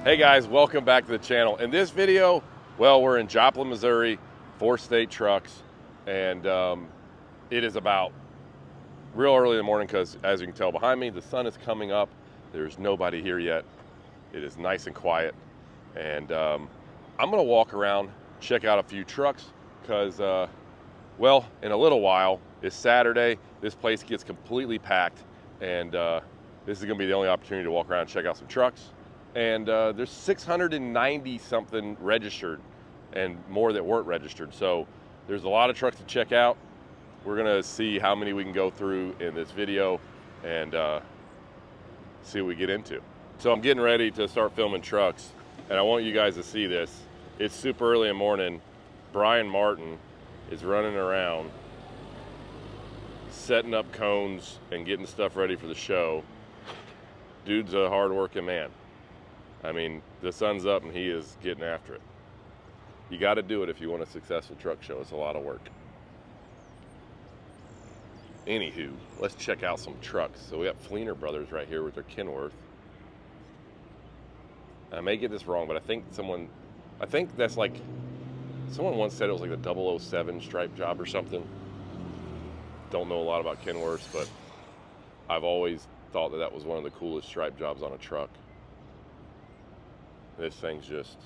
Hey guys, welcome back to the channel. In this video, well, we're in Joplin, Missouri, 4-state trucks, and it is about real early in the morning because, as you can tell behind me, the sun is coming up. There's nobody here yet. It is nice and quiet, and I'm gonna walk around, check out a few trucks because, well, in a little while, it's Saturday. This place gets completely packed, and this is gonna be the only opportunity to walk around and check out some trucks. And there's 690 something registered and more that weren't registered. So there's a lot of trucks to check out. We're gonna see how many we can go through in this video and see what we get into. So I'm getting ready to start filming trucks, and I want you guys to see this. It's super early in the morning. Brian Martin is running around setting up cones and getting stuff ready for the show. Dude's a hard-working man. I mean, the sun's up and he is getting after it. You got to do it if you want a successful truck show. It's a lot of work. Anywho, let's check out some trucks. So we got Freightliner Brothers right here with their Kinworth. I may get this wrong, but I think that's like, someone once said it was like the 007 stripe job or something. Don't know a lot about Kenworths, but I've always thought that was one of the coolest stripe jobs on a truck. This thing's just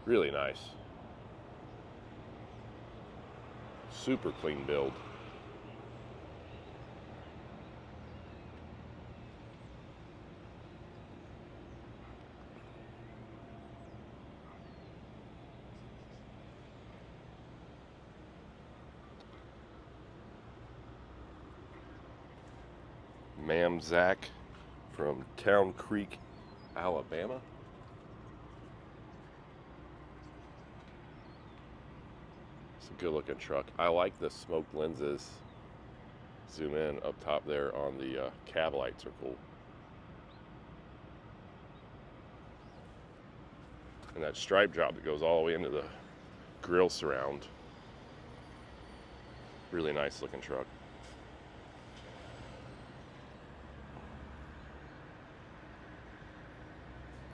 really nice. Super clean build. Ma'am Zach from Town Creek, Alabama. It's a good looking truck. I like the smoked lenses. Zoom in up top there on the cab lights are cool. And that stripe job that goes all the way into the grill surround. Really nice looking truck.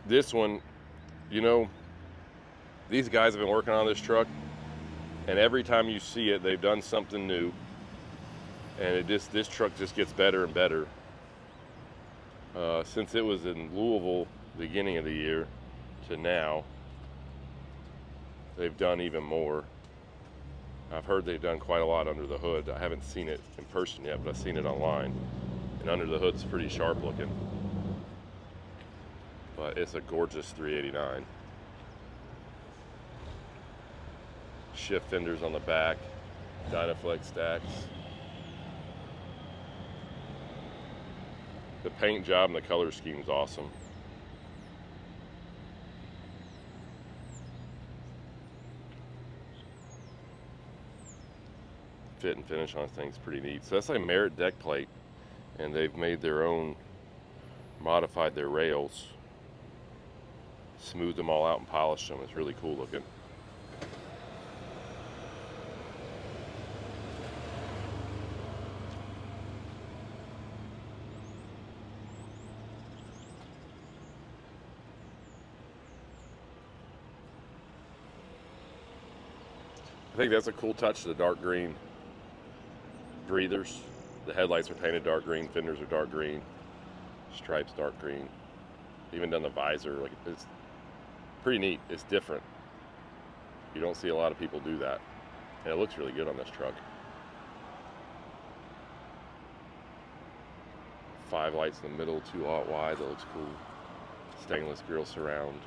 This one, you know, these guys have been working on this truck, and every time you see it, they've done something new, and this truck just gets better and better. Since it was in Louisville beginning of the year to now, they've done even more. I've heard they've done quite a lot under the hood. I haven't seen it in person yet, but I've seen it online, and under the hood's pretty sharp looking. But it's a gorgeous 389. Shift fenders on the back, Dynaflex stacks. The paint job and the color scheme is awesome. Fit and finish on this thing's pretty neat. So that's like a Merit deck plate, and they've made their own, modified their rails, smoothed them all out and polished them. It's really cool looking. I think that's a cool touch to the dark green breathers. The headlights are painted dark green, fenders are dark green, stripes dark green. Even done the visor, like it's pretty neat. It's different. You don't see a lot of people do that, and it looks really good on this truck. 5 lights in the middle, 2-aught wide. That looks cool. Stainless grill surround.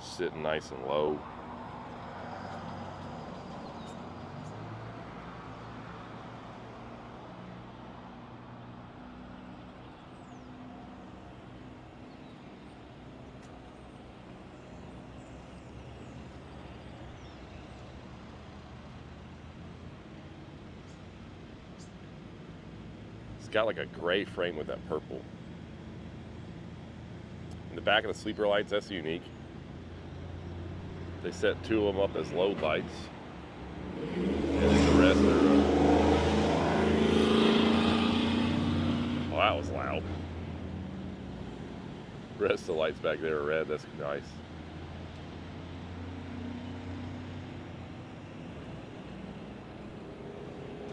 Sitting nice and low. It's got like a gray frame with that purple. In the back of the sleeper lights, that's unique. They set 2 of them up as load lights, and then the rest are that was loud. Rest of the lights back there are red. That's nice.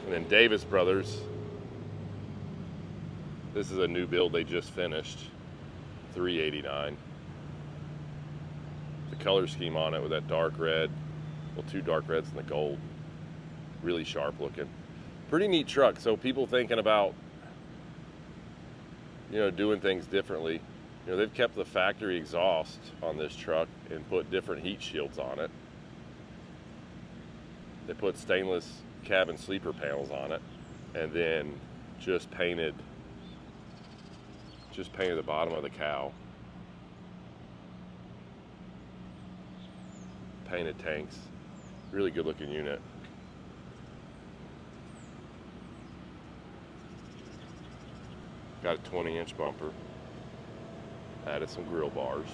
And then Davis Brothers. This is a new build they just finished. $389. The color scheme on it with that dark red, well, 2 dark reds and the gold. Really sharp looking. Pretty neat truck. So people thinking about, you know, doing things differently. You know, they've kept the factory exhaust on this truck and put different heat shields on it. They put stainless cabin sleeper panels on it, and then just painted the bottom of the cow. Painted tanks. Really good looking unit. Got a 20-inch bumper. Added some grill bars.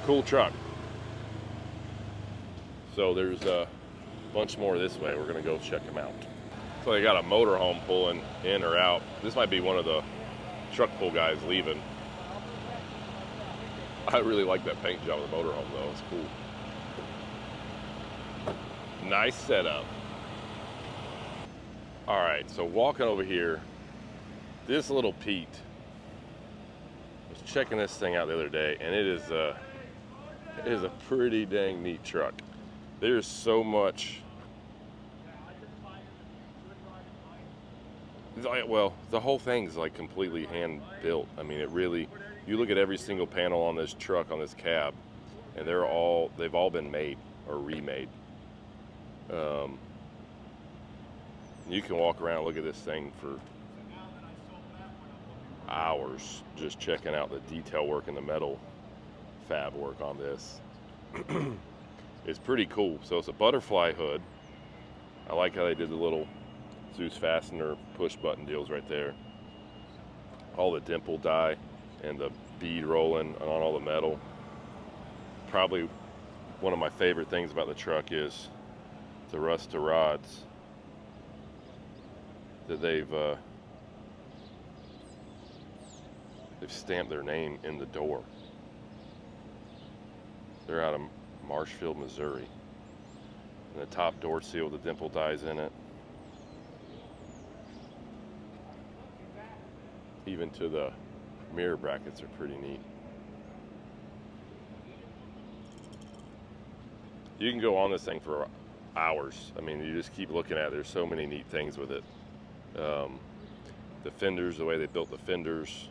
Cool truck. So there's a bunch more this way. We're gonna go check them out. So they got a motorhome pulling in or out. This might be one of the truck pull guys leaving. I really like that paint job of the motorhome though, it's cool. Nice setup. All right, so walking over here, this little Pete, I was checking this thing out the other day, and it is a pretty dang neat truck. There's so much, well, the whole thing's like completely hand built. I mean, it really, you look at every single panel on this truck, on this cab, and they've all been made or remade. You can walk around and look at this thing for hours just checking out the detail work and the metal fab work on this. It's pretty cool. So it's a butterfly hood. I like how they did the little Zeus fastener push button deals right there. All the dimple die and the bead rolling on all the metal. Probably one of my favorite things about the truck is the rust to rods that they've stamped their name in the door. They're out of Marshfield, Missouri. And the top door seal with the dimple dies in it. Even to the mirror brackets are pretty neat. You can go on this thing for hours. I mean, you just keep looking at it. There's so many neat things with it. The fenders, the way they built the fenders,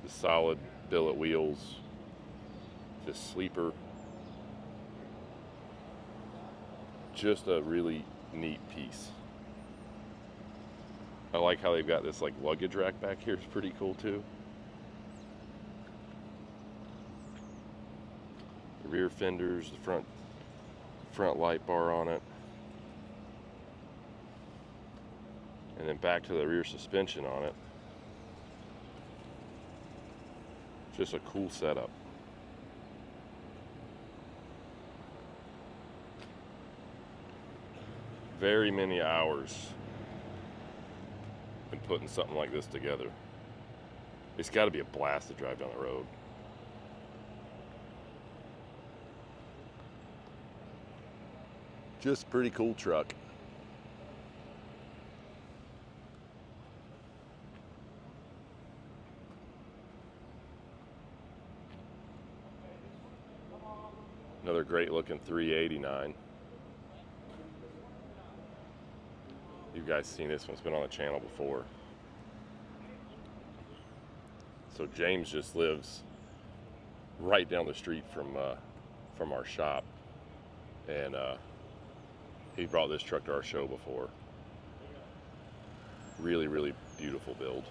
the solid billet wheels, just sleeper. Just a really neat piece. I like how they've got this like luggage rack back here. It's pretty cool too. The rear fenders, the front light bar on it. And then back to the rear suspension on it. Just a cool setup. Very many hours in putting something like this together. It's got to be a blast to drive down the road. Just pretty cool truck. Another great looking 389. You guys seen this one, it's been on the channel before. So James just lives right down the street from our shop, and he brought this truck to our show before. Really, really beautiful build.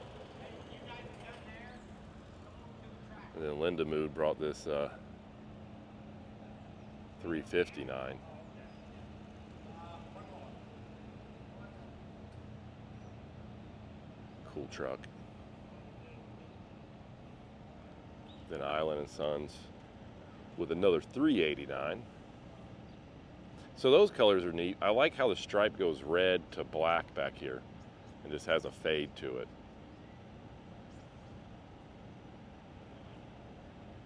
And then Linda Mood brought this 359. Cool truck. Then Island and Sons with another 389. So those colors are neat. I like how the stripe goes red to black back here. and just has a fade to it.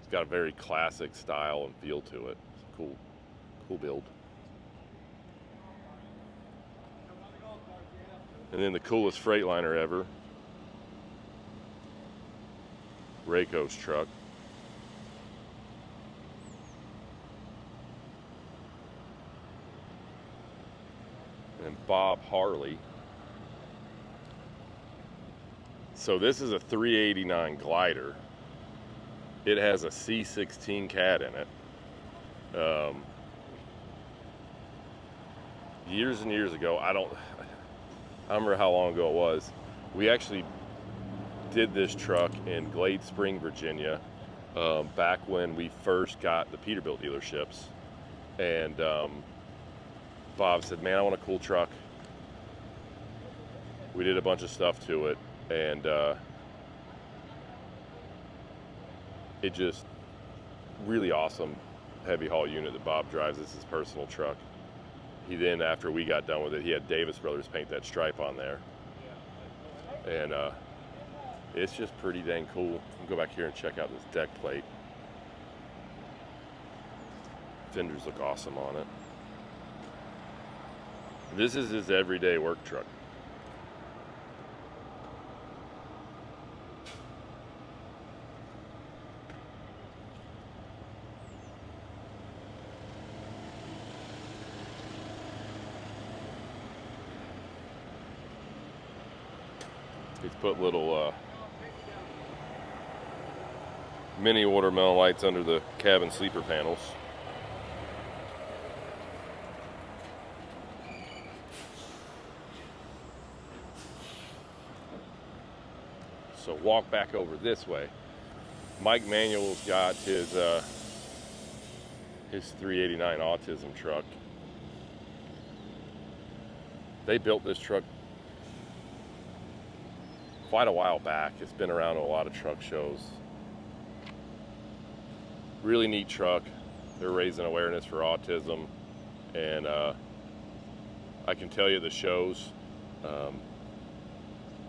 It's got a very classic style and feel to it. It's a cool build. And then the coolest Freightliner ever, Reiko's truck. And Bob Harley. So this is a 389 glider. It has a C16 cat in it. Years and years ago, I don't remember how long ago it was. We actually did this truck in Glade Spring, Virginia, back when we first got the Peterbilt dealerships. And Bob said, man, I want a cool truck. We did a bunch of stuff to it, and it just really awesome heavy haul unit that Bob drives. This is his personal truck. He then, after we got done with it, he had Davis Brothers paint that stripe on there. And it's just pretty dang cool. I'll go back here and check out this deck plate. Fenders look awesome on it. This is his everyday work truck. He's put little mini watermelon lights under the cabin sleeper panels. So walk back over this way. Mike Manuel's got his 389 Autism truck. They built this truck quite a while back. It's been around at a lot of truck shows. Really neat truck. They're raising awareness for autism, and I can tell you the shows,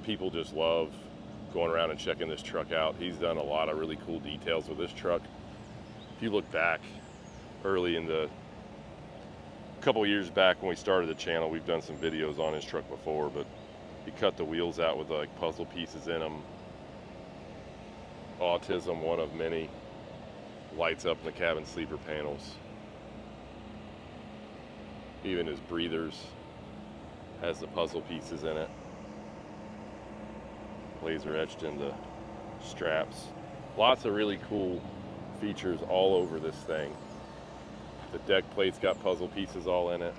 people just love going around and checking this truck out. He's done a lot of really cool details with this truck. If you look back early in the couple years back when we started the channel, we've done some videos on his truck before, but he cut the wheels out with like puzzle pieces in them. Autism, one of many. Lights up in the cabin sleeper panels. Even his breathers has the puzzle pieces in it. Laser etched into straps. Lots of really cool features all over this thing. The deck plate's got puzzle pieces all in it.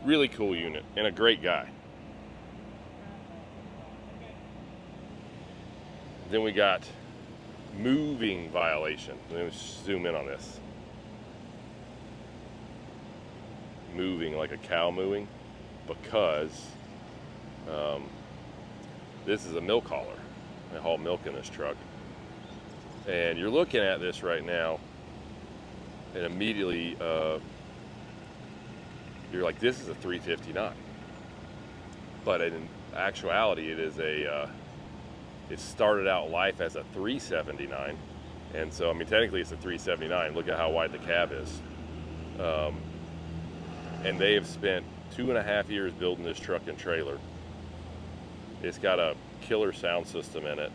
Really cool unit and a great guy. Then we got moving violation. Let me zoom in on this. Moving like a cow mooing, because this is a milk hauler. I haul milk in this truck. And you're looking at this right now, and immediately you're like, this is a 359. But in actuality, it is it started out life as a 379. And so, I mean, technically it's a 379. Look at how wide the cab is. And they have spent 2.5 years building this truck and trailer. It's got a killer sound system in it.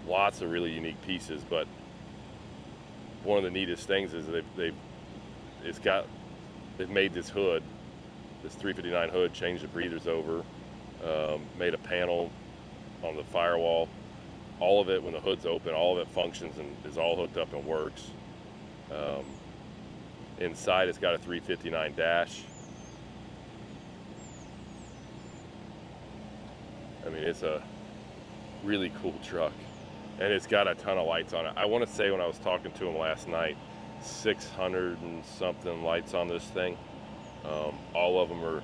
Lots of really unique pieces, but one of the neatest things is they've made this hood, this 359 hood, changed the breathers over, made a panel on the firewall. All of it, when the hood's open, all of it functions and is all hooked up and works. Inside, it's got a 359 dash. I mean, it's a really cool truck, and it's got a ton of lights on it. I want to say, when I was talking to him last night, 600 and something lights on this thing. All of them are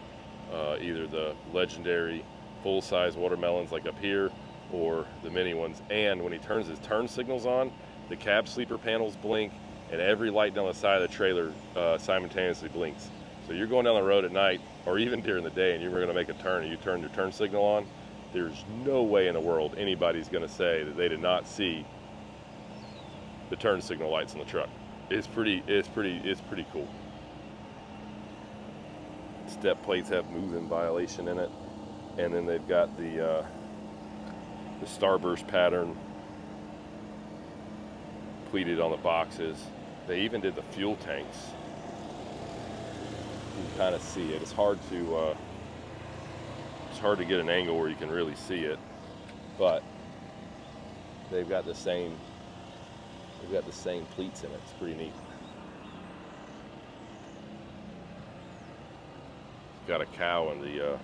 either the legendary full-size watermelons like up here, or the mini ones. And when he turns his turn signals on, the cab sleeper panels blink, and every light down the side of the trailer simultaneously blinks. So you're going down the road at night, or even during the day, and you're going to make a turn, and you turn your turn signal on, there's no way in the world anybody's going to say that they did not see the turn signal lights on the truck. It's pretty cool. Step plates have move-in violation in it, and then they've got the starburst pattern pleated on the boxes. They even did the fuel tanks. You can kind of see it. It's hard to get an angle where you can really see it, but they've got the same pleats in it. It's pretty neat. Got a cow in the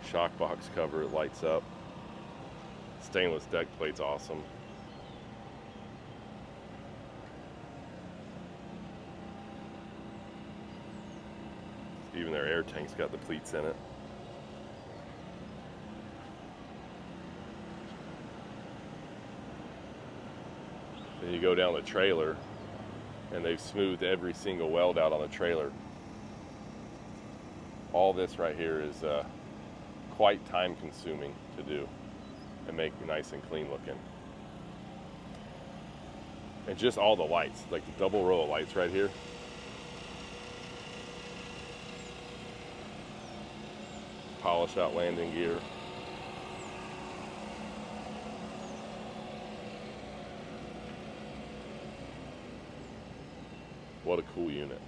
shock box cover. It lights up. Stainless deck plate's awesome. Even their air tank's got the pleats in it. Then you go down the trailer, and they've smoothed every single weld out on the trailer. All this right here is quite time consuming to do and make nice and clean looking. And just all the lights, like the double row of lights right here. Polished out landing gear. What a cool unit.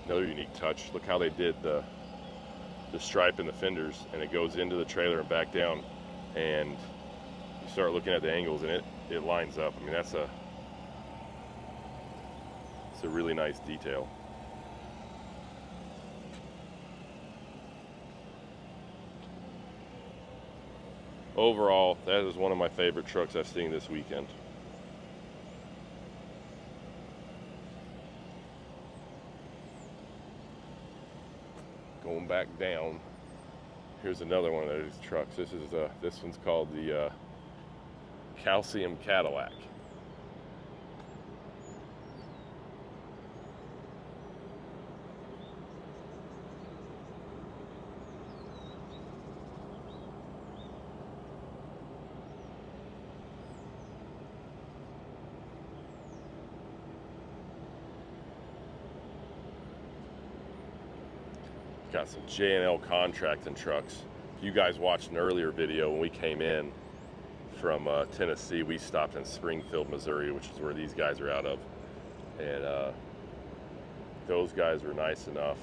Another unique touch. Look how they did the stripe in the fenders, and it goes into the trailer and back down, and you start looking at the angles, and it lines up. I mean, it's a really nice detail. Overall, that is one of my favorite trucks I've seen this weekend. Going back down, here's another one of those trucks. This one's called the Calcium Cadillac. Got some J&L contracting trucks. You guys watched an earlier video when we came in from Tennessee. We stopped in Springfield, Missouri, which is where these guys are out of. And those guys were nice enough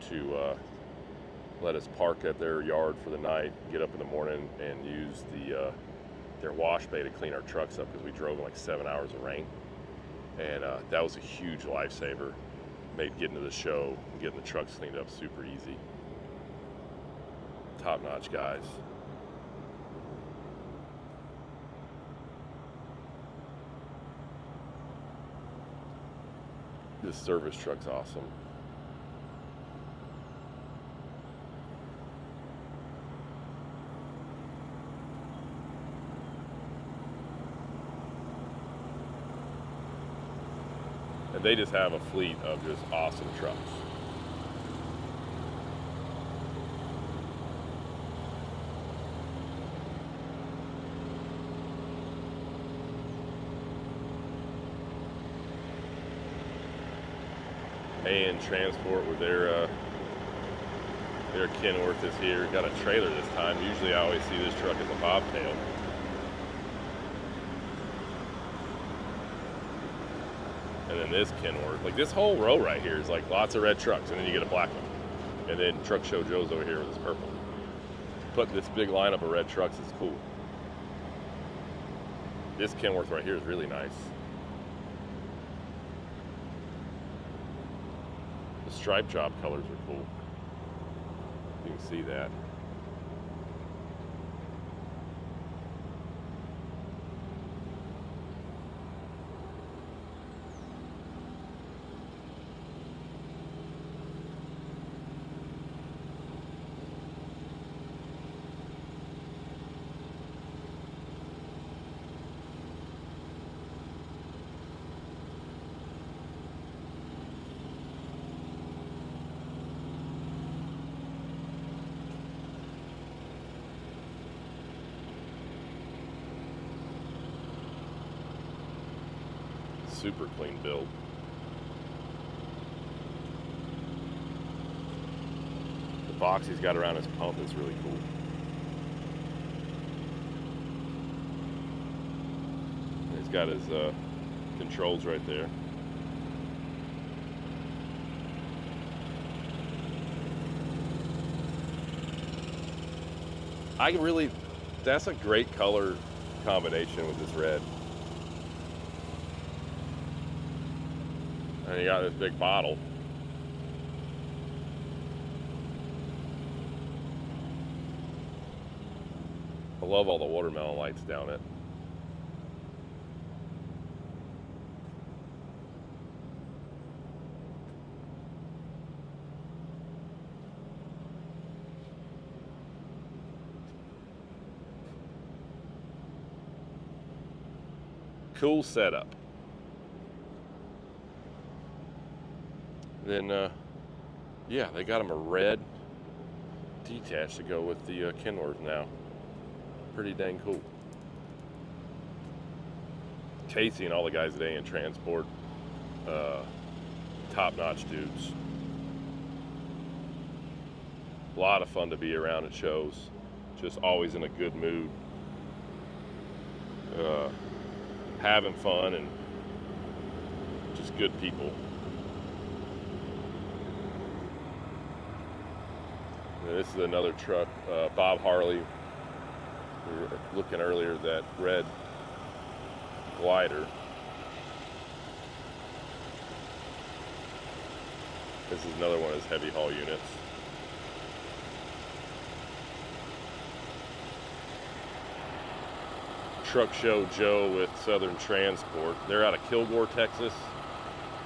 to let us park at their yard for the night, get up in the morning, and use their wash bay to clean our trucks up, because we drove in like 7 hours of rain. And that was a huge lifesaver. Made getting to the show and getting the trucks cleaned up super easy. Top-notch guys. This service truck's awesome. And they just have a fleet of just awesome trucks. Jade Transport with their Kinworth is here. Got a trailer this time. Usually I always see this truck as a bobtail. And then this Kenworth, like this whole row right here is like lots of red trucks, and then you get a black one. And then Truck Show Joe's over here with his purple. Put this big lineup of red trucks is cool. This Kenworth right here is really nice. The stripe job colors are cool. You can see that. super clean build. The box he's got around his pump is really cool. He's got his controls right there. That's a great color combination with this red. And you got this big bottle. I love all the watermelon lights down it. Cool setup. Then, yeah, they got him a red detach to go with the Kinworth now. Pretty dang cool. Casey and all the guys at Jade Transport, top-notch dudes. A lot of fun to be around at shows. Just always in a good mood. Having fun and just good people. And this is another truck, Bob Harley. We were looking earlier at that red glider. This is another one of his heavy haul units. Truck Show Joe with Southern Transport. They're out of Kilgore, Texas,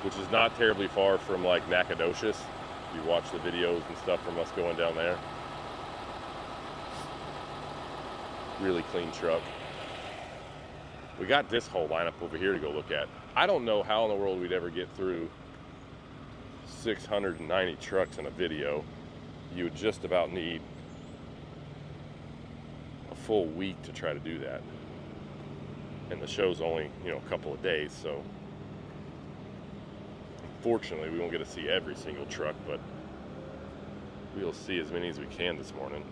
which is not terribly far from like Nacogdoches. If you watch the videos and stuff from us going down there. Really clean truck. We got this whole lineup over here to go look at. I don't know how in the world we'd ever get through 690 trucks in a video. You would just about need a full week to try to do that. And the show's only, a couple of days, so unfortunately we won't get to see every single truck, but we'll see as many as we can this morning.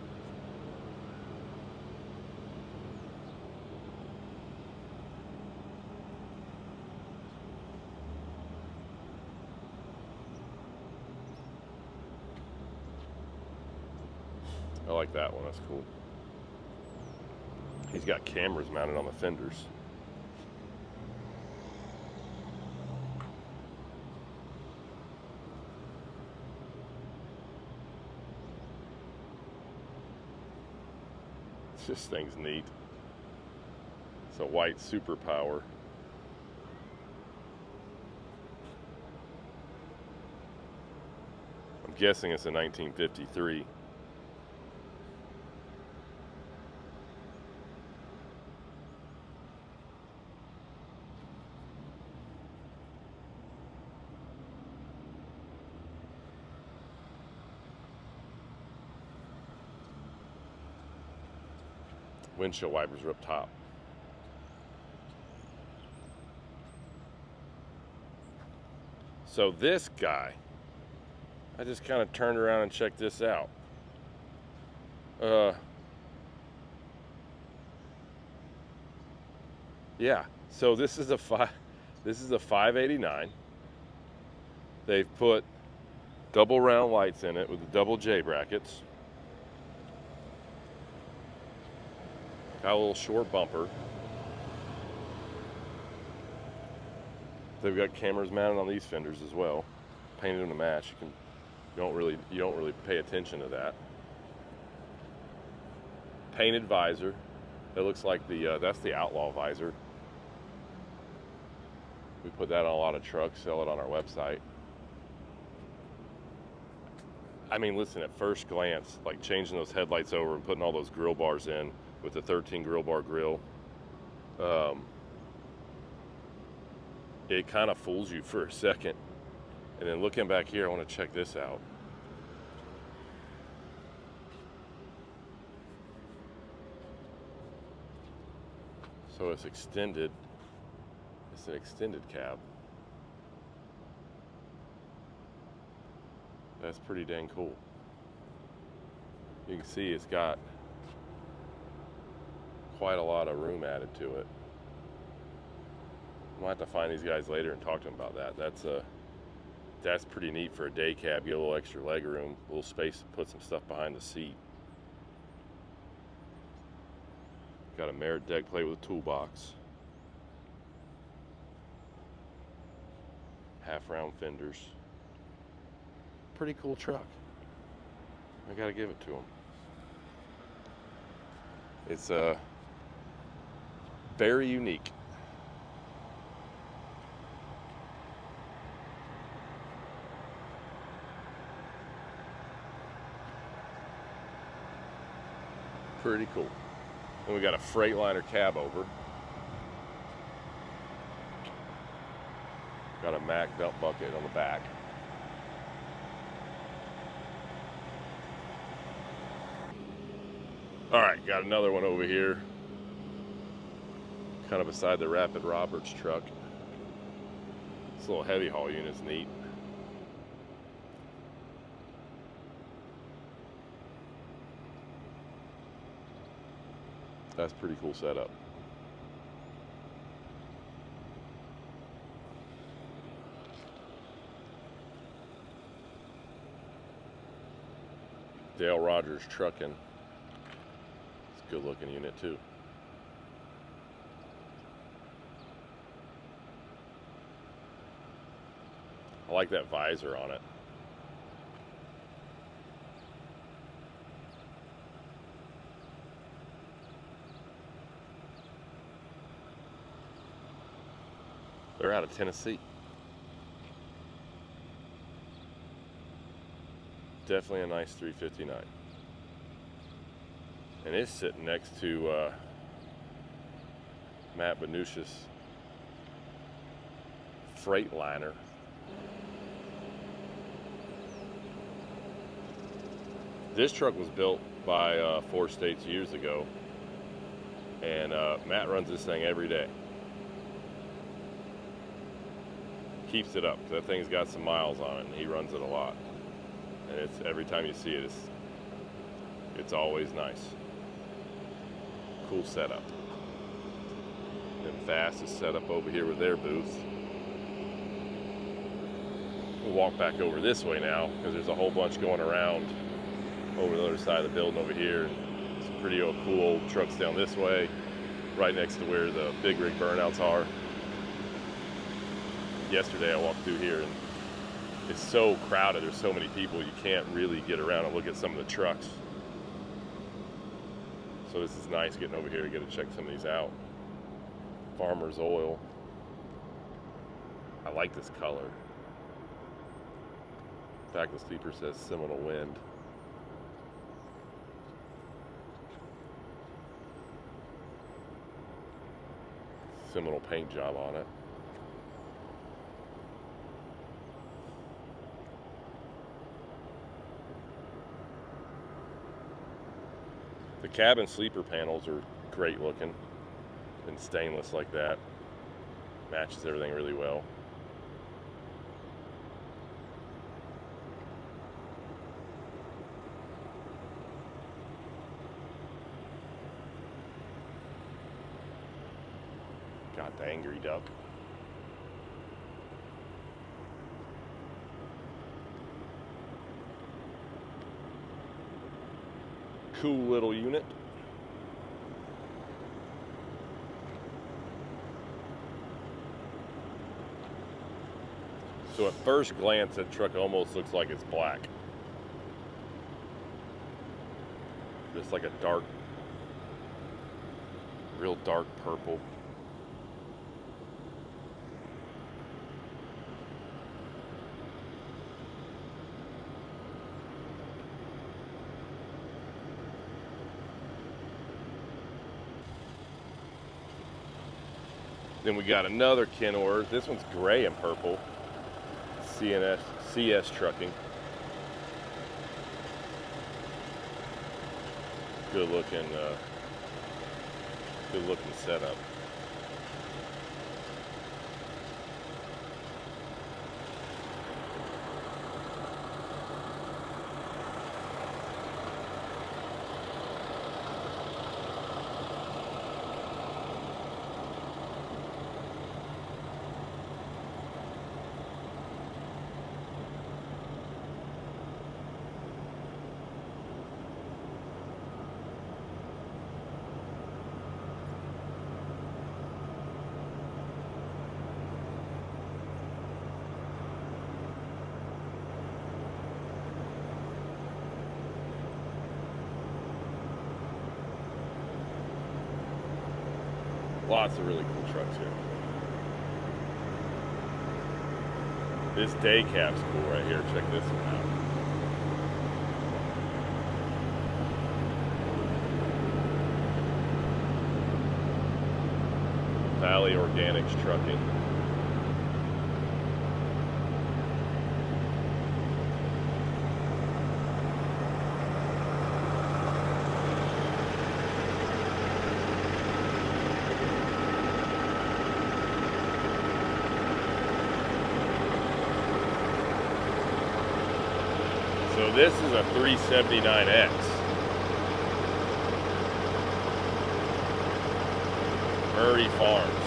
I like that one, that's cool. He's got cameras mounted on the fenders. This thing's neat. It's a white Superpower. I'm guessing it's a 1953. Windshield wipers are up top. So this guy, I just kind of turned around and checked this out. Yeah, so this is a 589. They've put double round lights in it with the double J brackets. Got a little short bumper. They've got cameras mounted on these fenders as well, painted them to match. You don't really pay attention to that. Painted visor. It looks like that's the Outlaw visor. We put that on a lot of trucks, sell it on our website. I mean, listen, at first glance, like changing those headlights over and putting all those grill bars in with the 13 grill bar grill, it kind of fools you for a second. And then looking back here, I want to check this out. So it's extended. It's an extended cab. That's pretty dang cool. You can see it's got quite a lot of room added to it. I'll have to find these guys later and talk to them about that. That's pretty neat for a day cab. Get a little extra leg room, a little space to put some stuff behind the seat. Got a merit deck plate with a toolbox. Half round fenders. Pretty cool truck. I gotta give it to them. It's very unique. Pretty cool. Then we got a Freightliner cabover. Got a Mack dump bucket on the back. All right, got another one over here. Kind of beside the Rapid Roberts truck. This little heavy haul unit's neat. That's pretty cool setup. Dale Rogers Trucking. It's a good looking unit too. I like that visor on it. They're out of Tennessee. Definitely a nice 359. And it's sitting next to Matt Benush's Freightliner. This truck was built by 4 States years ago, and Matt runs this thing every day. Keeps it up. That thing's got some miles on it, and he runs it a lot. And it's every time you see it, it's always nice. Cool setup. And Fast is set up over here with their booth. We'll walk back over this way now because there's a whole bunch going around over the other side of the building over here. Some pretty cool old trucks down this way, right next to where the big rig burnouts are. Yesterday I walked through here and it's so crowded, there's so many people, you can't really get around and look at some of the trucks. So this is nice getting over here to get to check some of these out. Farmer's Oil. I like this color. In fact, the sleeper says Seminole Wind. Seminole paint job on it. The cabin sleeper panels are great looking and stainless like that. Matches everything really well. Got the angry duck. Cool little unit. So at first glance, that truck almost looks like it's black. Just like a dark, real dark purple. Then we got another Kinworth. This one's gray and purple. CS Trucking. Good looking setup. Lots of really cool trucks here. This day cab's cool right here. Check this one out. Valley Organics Trucking. So this is a 379X. Murray Farms.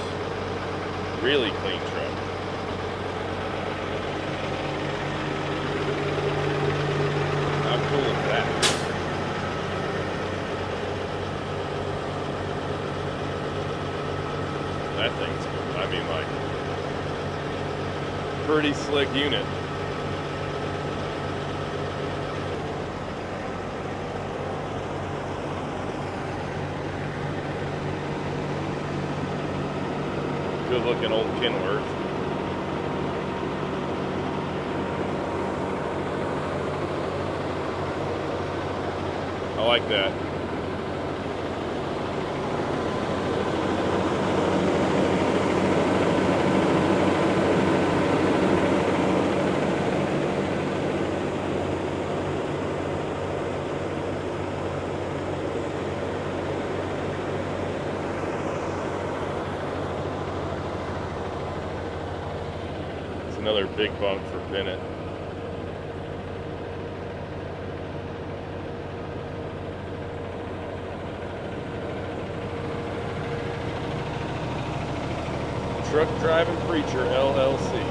Really clean truck. How cool is that? That thing's cool. I mean, like, pretty slick unit. Good looking old Kinworth. I like that. Another big bunk for Bennett. Truck Driving Preacher LLC.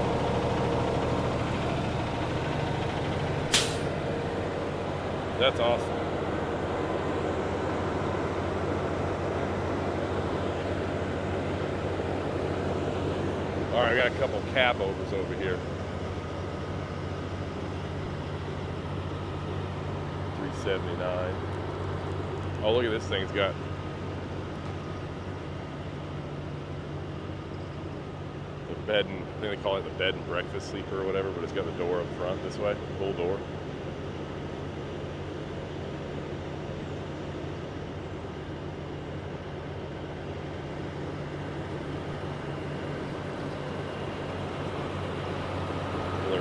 That's awesome. All right, I got a couple cabovers over here. 379. Oh, look at this thing. It's got the bed and, I think they call it the bed and breakfast sleeper or whatever, but it's got the door up front this way, full door.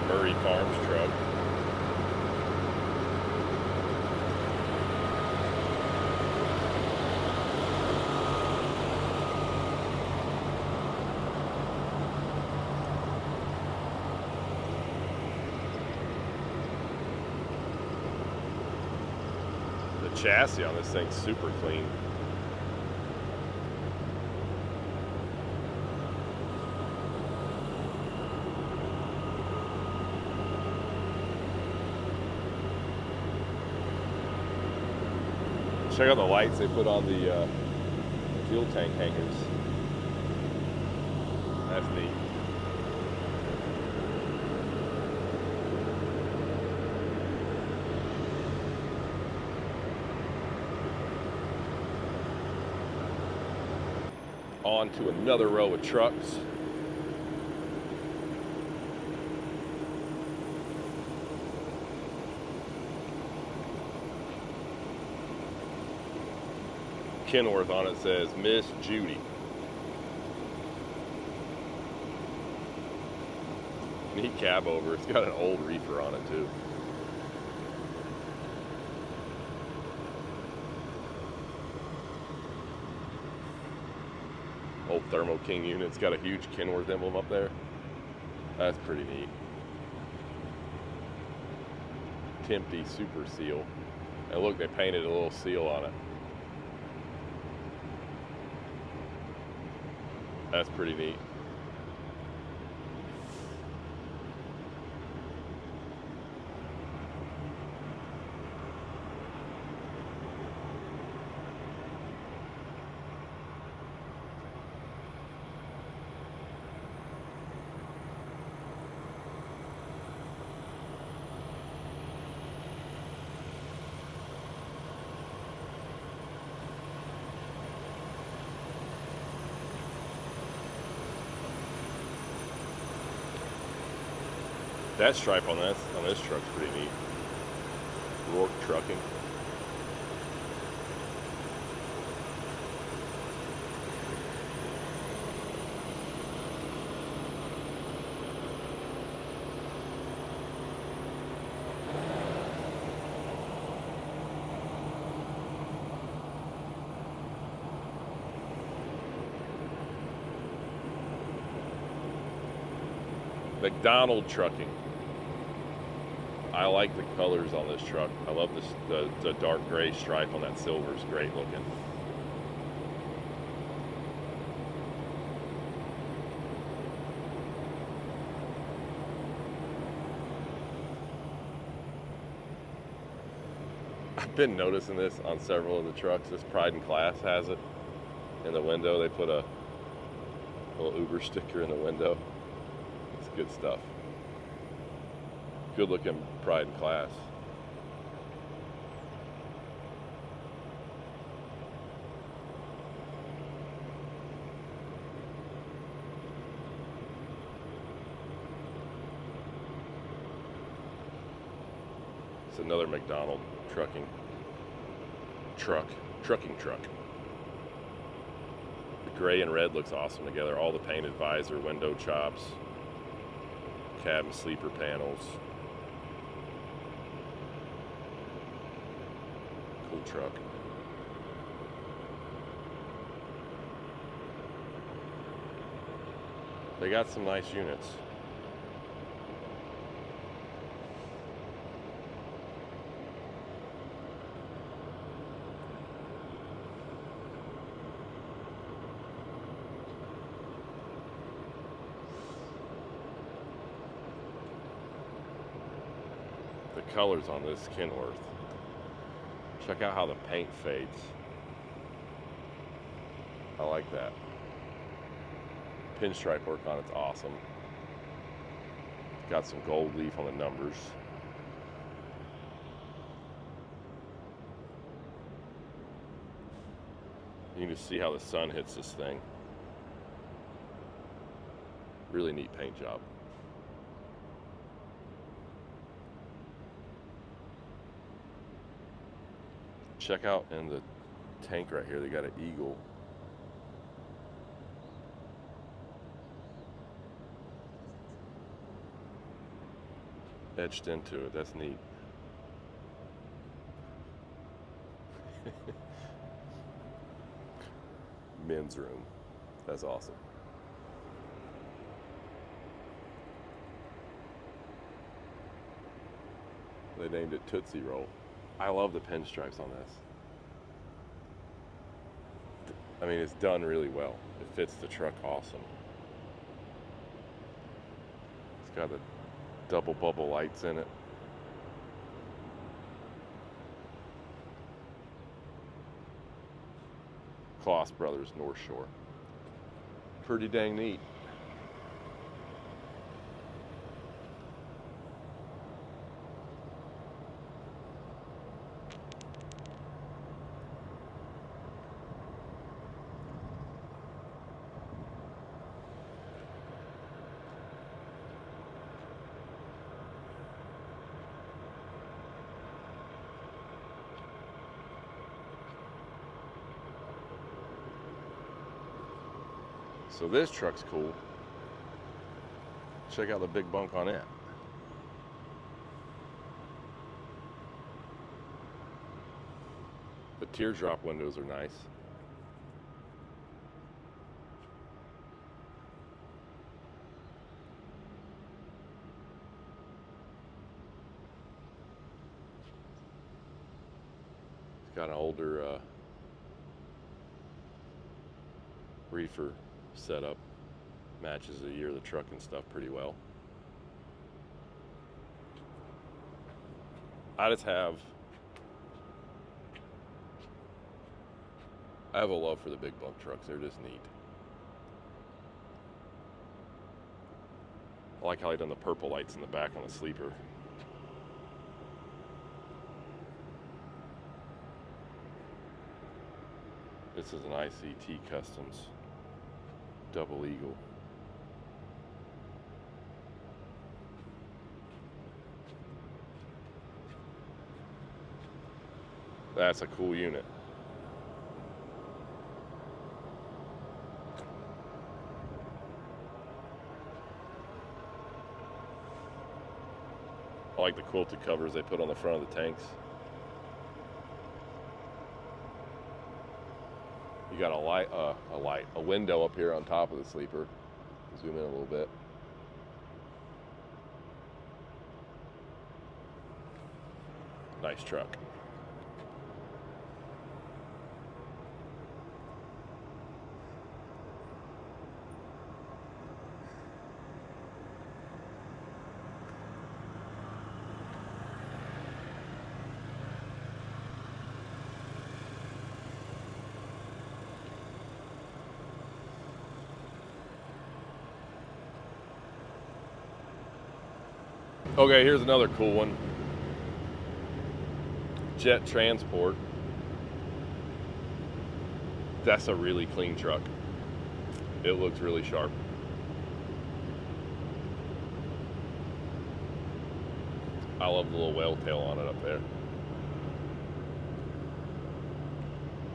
Murray Farms truck. The chassis on this thing's super clean. Check out the lights they put on the fuel tank hangers. That's neat. On to another row of trucks. Kenworth on it says Miss Judy. Neat cab over. It's got an old reefer on it too. Old Thermo King unit. It's got a huge Kinworth emblem up there. That's pretty neat. Tempe Super Seal. And look, they painted a little seal on it. That's pretty neat. That stripe on this truck's pretty neat. Rourke Trucking. McDonald Trucking. I like the colors on this truck. I love this, the dark gray stripe on that silver is great looking. I've been noticing this on several of the trucks. This Pride and Class has it in the window. They put a little Uber sticker in the window. It's good stuff. Good looking Pride and Class. It's another McDonald trucking truck. The gray and red looks awesome together. All the painted visor, window chops, cab and sleeper panels. Cool truck. They got some nice units. The colors on this Kinworth. Check out how the paint fades. I like that. Pinstripe work on it's awesome. Got some gold leaf on the numbers. You can just see how the sun hits this thing. Really neat paint job. Check out in the tank right here, they got an eagle. Etched into it, that's neat. Men's room, that's awesome. They named it Tootsie Roll. I love the pinstripes on this. I mean, it's done really well. It fits the truck awesome. It's got the double bubble lights in it. Kloss Brothers North Shore. Pretty dang neat. So this truck's cool. Check out the big bunk on it. The teardrop windows are nice. It's got an older reefer setup. Matches the year of the truck and stuff pretty well. I have a love for the big bunk trucks. They're just neat. I like how they done the purple lights in the back on the sleeper. This is an ICT Customs double eagle. That's a cool unit. I like the quilted covers they put on the front of the tanks. You got a window up here on top of the sleeper. Zoom in a little bit. Nice truck. Okay, here's another cool one. Jade Transport. That's a really clean truck. It looks really sharp. I love the little whale tail on it up there.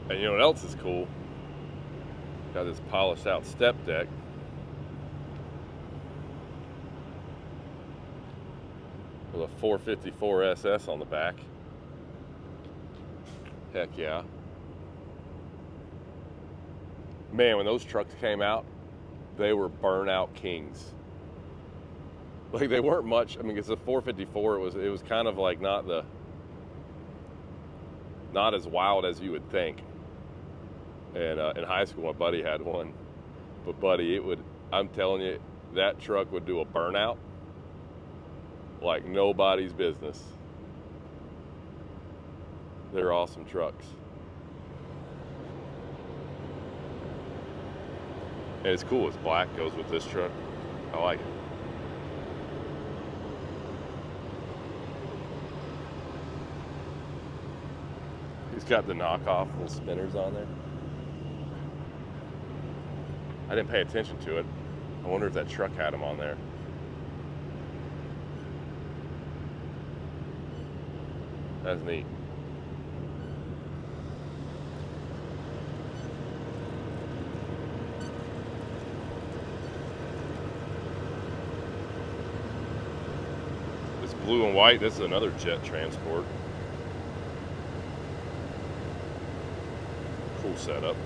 And you know what else is cool? Got this polished out step deck. With a 454 SS on the back. Heck yeah. Man, when those trucks came out, they were burnout kings. Like, they weren't much. I mean, it's a 454. It was kind of like not as wild as you would think. And in high school, my buddy had one. But buddy, I'm telling you, that truck would do a burnout like nobody's business. They're awesome trucks. And it's cool, it's black, goes with this truck. I like it. He's got the knockoff little spinners on there. I didn't pay attention to it. I wonder if that truck had them on there. That's neat. This blue and white, this is another Jade Transport. Cool setup.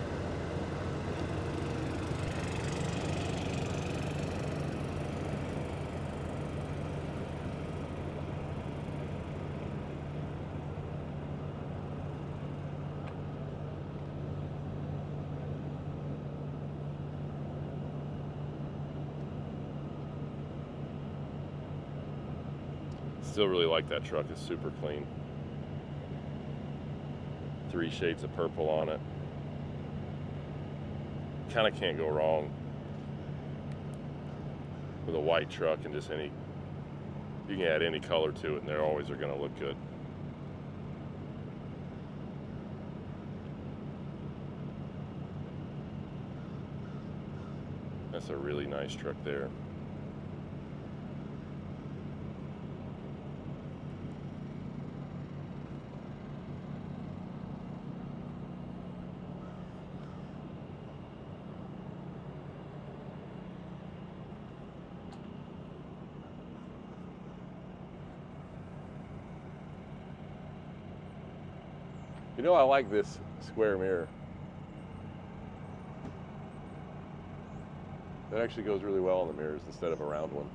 Still really like that truck. It's super clean. 3 shades of purple on it. Kind of can't go wrong with a white truck, and just you can add any color to it and they always are going to look good. That's a really nice truck there. You know, I like this square mirror. That actually goes really well on the mirrors instead of a round one.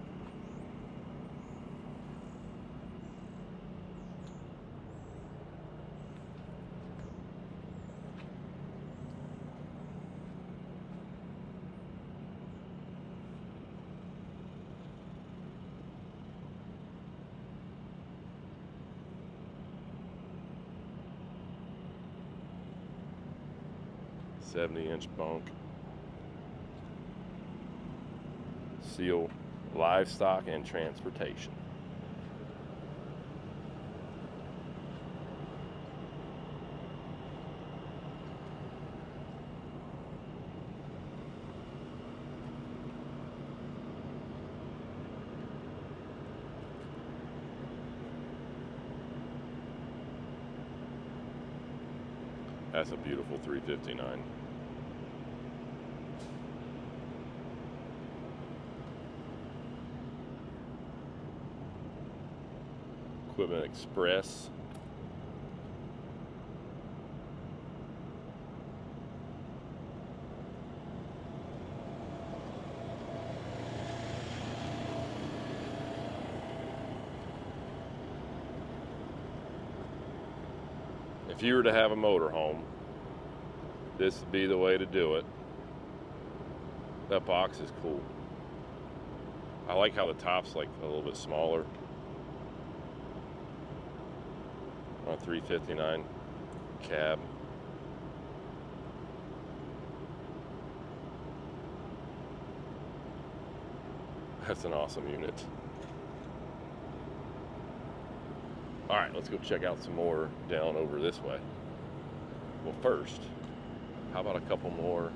.70-inch bunk. Seal livestock and transportation. That's a beautiful 359. Equipment Express. If you were to have a motorhome, this would be the way to do it. That box is cool. I like how the top's like a little bit smaller on a 359 cab. That's an awesome unit. All right, let's go check out some more down over this way. Well, first, how about a couple more?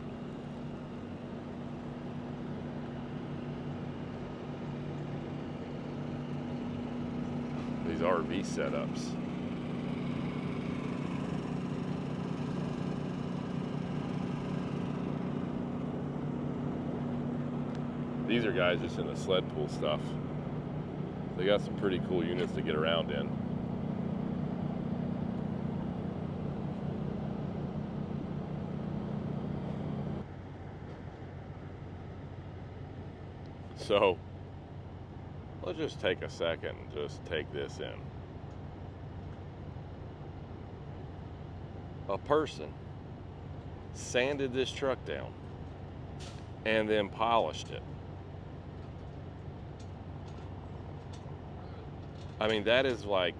These RV setups. These are guys just in the sled pull stuff. They got some pretty cool units to get around in. So let's just take a second and just take this in. A person sanded this truck down and then polished it. I mean, that is like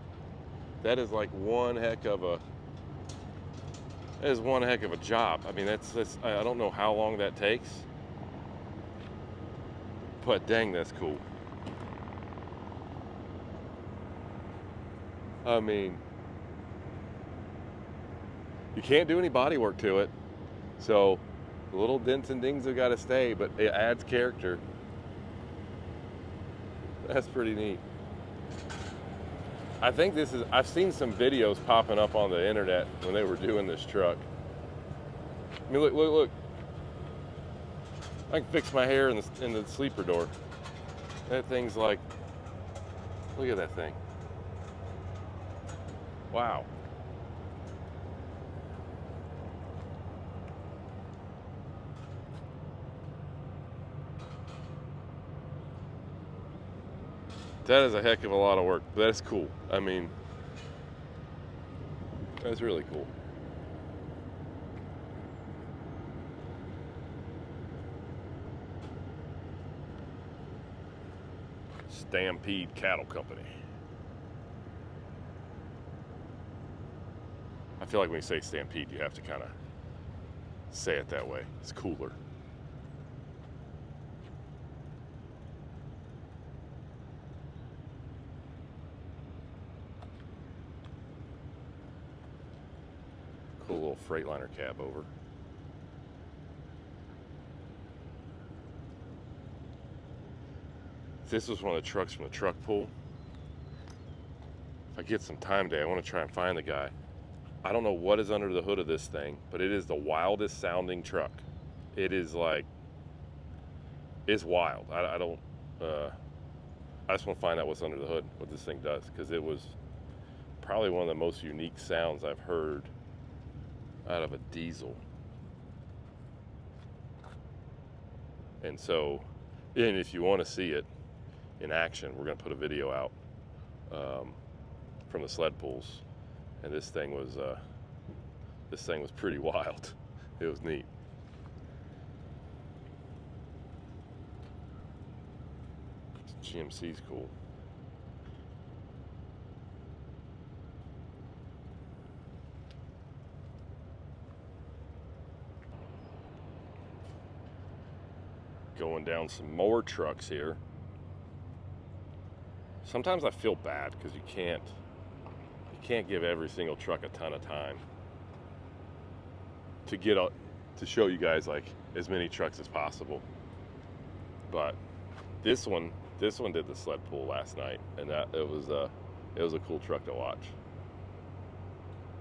one heck of a job. I mean, that's I don't know how long that takes. But dang, that's cool. I mean, you can't do any body work to it, so the little dents and dings have got to stay, but it adds character. That's pretty neat. I think this is, I've seen some videos popping up on the internet when they were doing this truck. I mean, look. I can fix my hair in the sleeper door. That thing's like, look at that thing. Wow. That is a heck of a lot of work. That's cool. I mean, that's really cool. Stampede Cattle Company. I feel like when you say Stampede, you have to kind of say it that way. It's cooler. Cool little Freightliner cab over. This was one of the trucks from the truck pool. If I get some time today, I want to try and find the guy. I don't know what is under the hood of this thing, but it is the wildest sounding truck. It is like, it's wild. I just want to find out what's under the hood, what this thing does, because it was probably one of the most unique sounds I've heard out of a diesel. And so, and if you want to see it in action, we're going to put a video out from the sled pulls, and this thing was pretty wild. It was neat. GMC's cool. Going down some more trucks here. Sometimes I feel bad because you can't give every single truck a ton of time to show you guys like as many trucks as possible. But this one did the sled pull last night, and it was a cool truck to watch.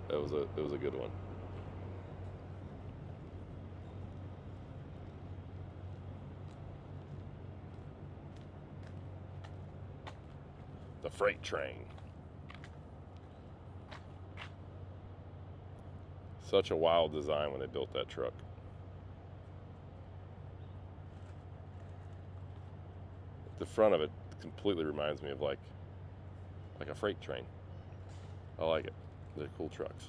It was a good one. freight train. Such a wild design when they built that truck. The front of it completely reminds me of like a freight train. I like it. They're cool trucks.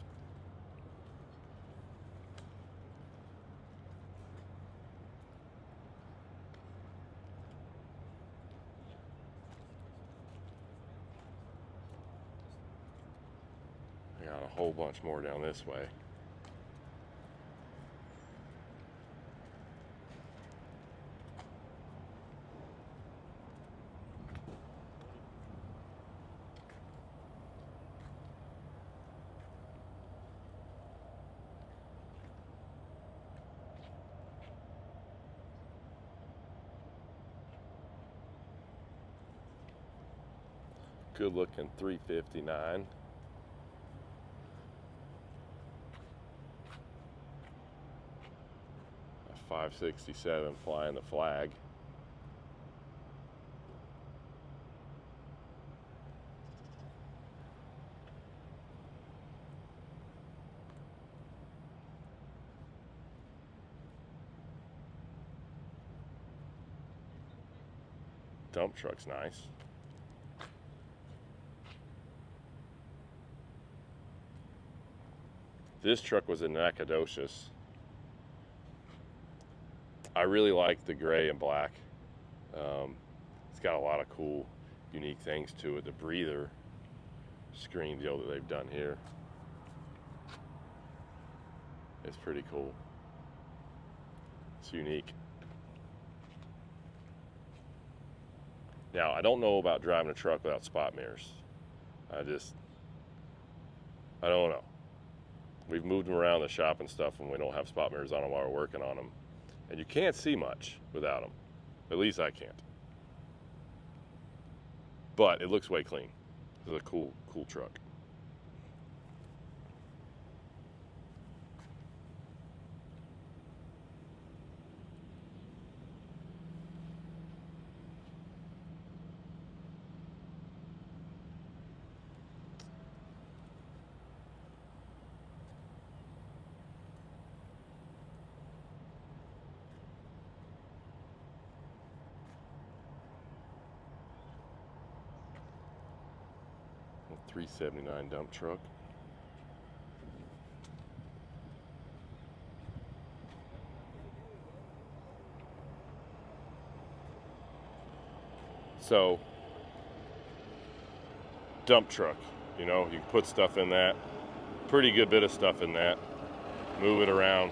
I got a whole bunch more down this way. Good looking 359. A 567 flying the flag. Dump truck's nice. This truck was a Nacogdoches. I really like the gray and black. It's got a lot of cool, unique things to it. The breather screen deal that they've done here is pretty cool. It's unique. Now, I don't know about driving a truck without spot mirrors. I don't know. We've moved them around the shop and stuff when we don't have spot mirrors on them while we're working on them. And you can't see much without them. At least I can't. But it looks way clean. It's a cool truck. A 379 dump truck. So, dump truck, you know, you can put stuff in that, pretty good bit of stuff in that, move it around,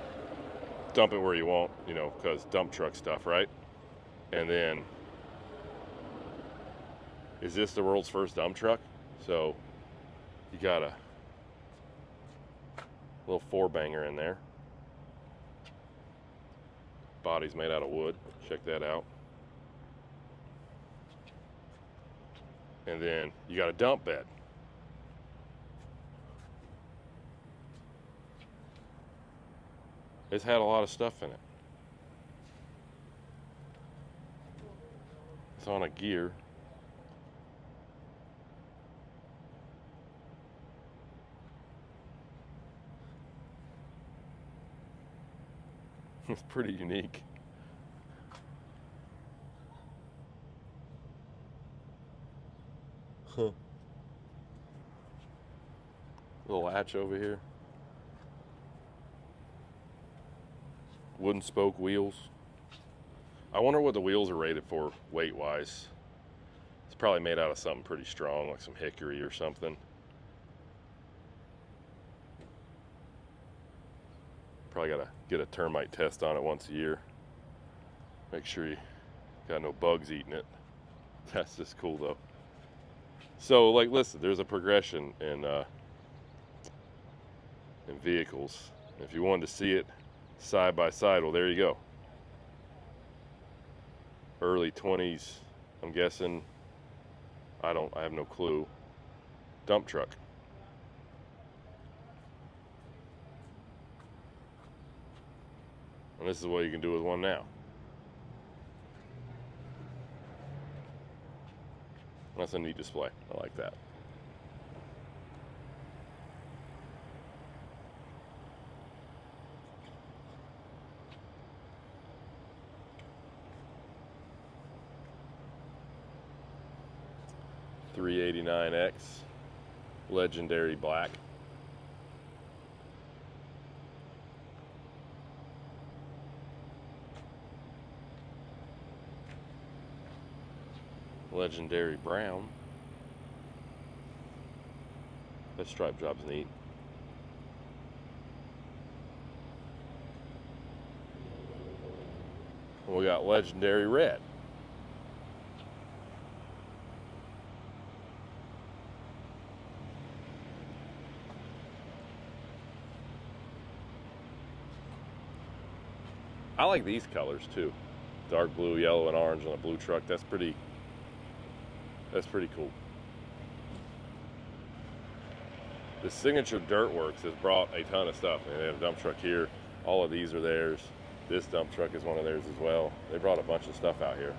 dump it where you want, you know, because dump truck stuff, right? And then, is this the world's first dump truck? So, you got a little 4-banger in there. Body's made out of wood, check that out. And then you got a dump bed. It's had a lot of stuff in it. It's on a gear. It's pretty unique. Huh. Little latch over here. Wooden spoke wheels. I wonder what the wheels are rated for weight-wise. It's probably made out of something pretty strong, like some hickory or something. Probably gotta get a termite test on it once a year. Make sure you got no bugs eating it. That's just cool though. So like, listen, there's a progression in vehicles. If you wanted to see it side by side, well, there you go. Early 20s, I'm guessing. I have no clue. Dump truck. And this is what you can do with one now. That's a neat display. I like that. $389X, legendary black. Legendary brown. That stripe job's neat. And we got legendary red. I like these colors too. Dark blue, yellow, and orange on a blue truck. That's pretty cool. The Signature Dirtworks has brought a ton of stuff. They have a dump truck here. All of these are theirs. This dump truck is one of theirs as well. They brought a bunch of stuff out here.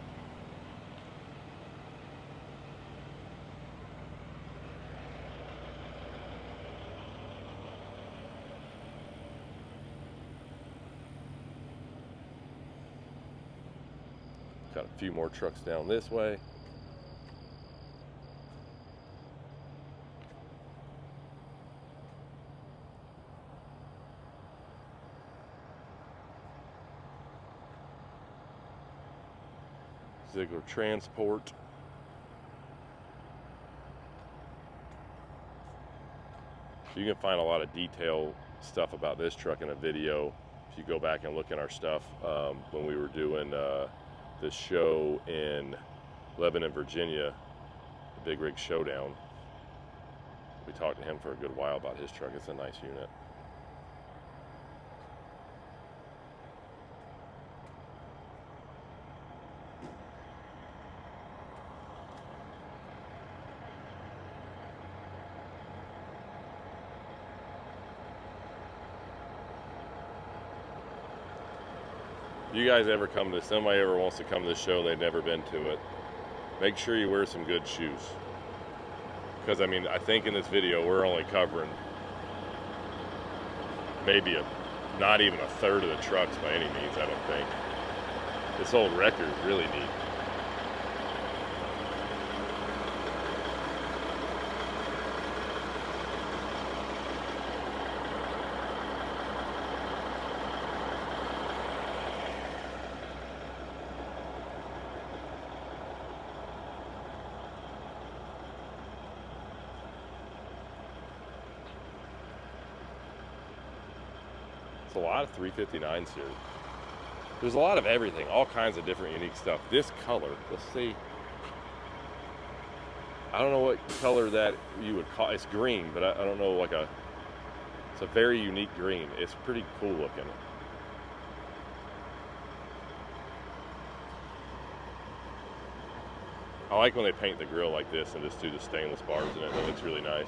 Got a few more trucks down this way. Jade Transport. You can find a lot of detailed stuff about this truck in a video if you go back and look at our stuff when we were doing the show in Lebanon, Virginia, the Big Rig Showdown. We talked to him for a good while about his truck. It's a nice unit. You guys ever come to, somebody ever wants to come to this show, they've never been to it, make sure you wear some good shoes. Because I mean, I think in this video, we're only covering maybe not even a third of the trucks by any means, I don't think. This old Record is really neat. It's a lot of 359s here. There's a lot of everything, all kinds of different unique stuff. This color, let's see. I don't know what color that you would call, it's green, but I don't know, like it's a very unique green. It's pretty cool looking. I like when they paint the grill like this and just do the stainless bars in it. It looks really nice.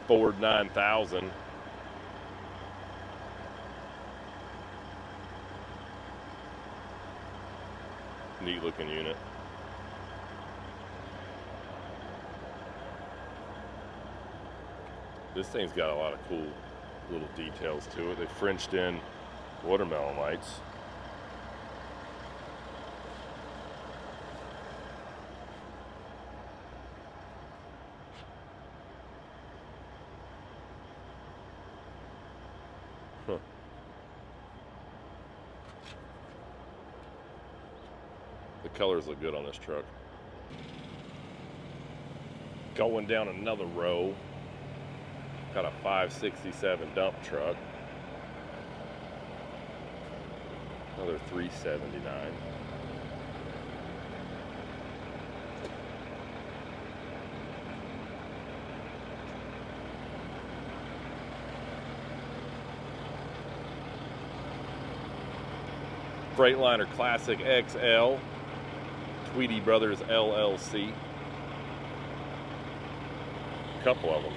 Ford 9000. Neat looking unit. This thing's got a lot of cool little details to it. They Frenched in watermelon lights. Huh. The colors look good on this truck. Going down another row. Got a 567 dump truck. Another 379. Freightliner Classic XL, Tweety Brothers LLC. couple of them.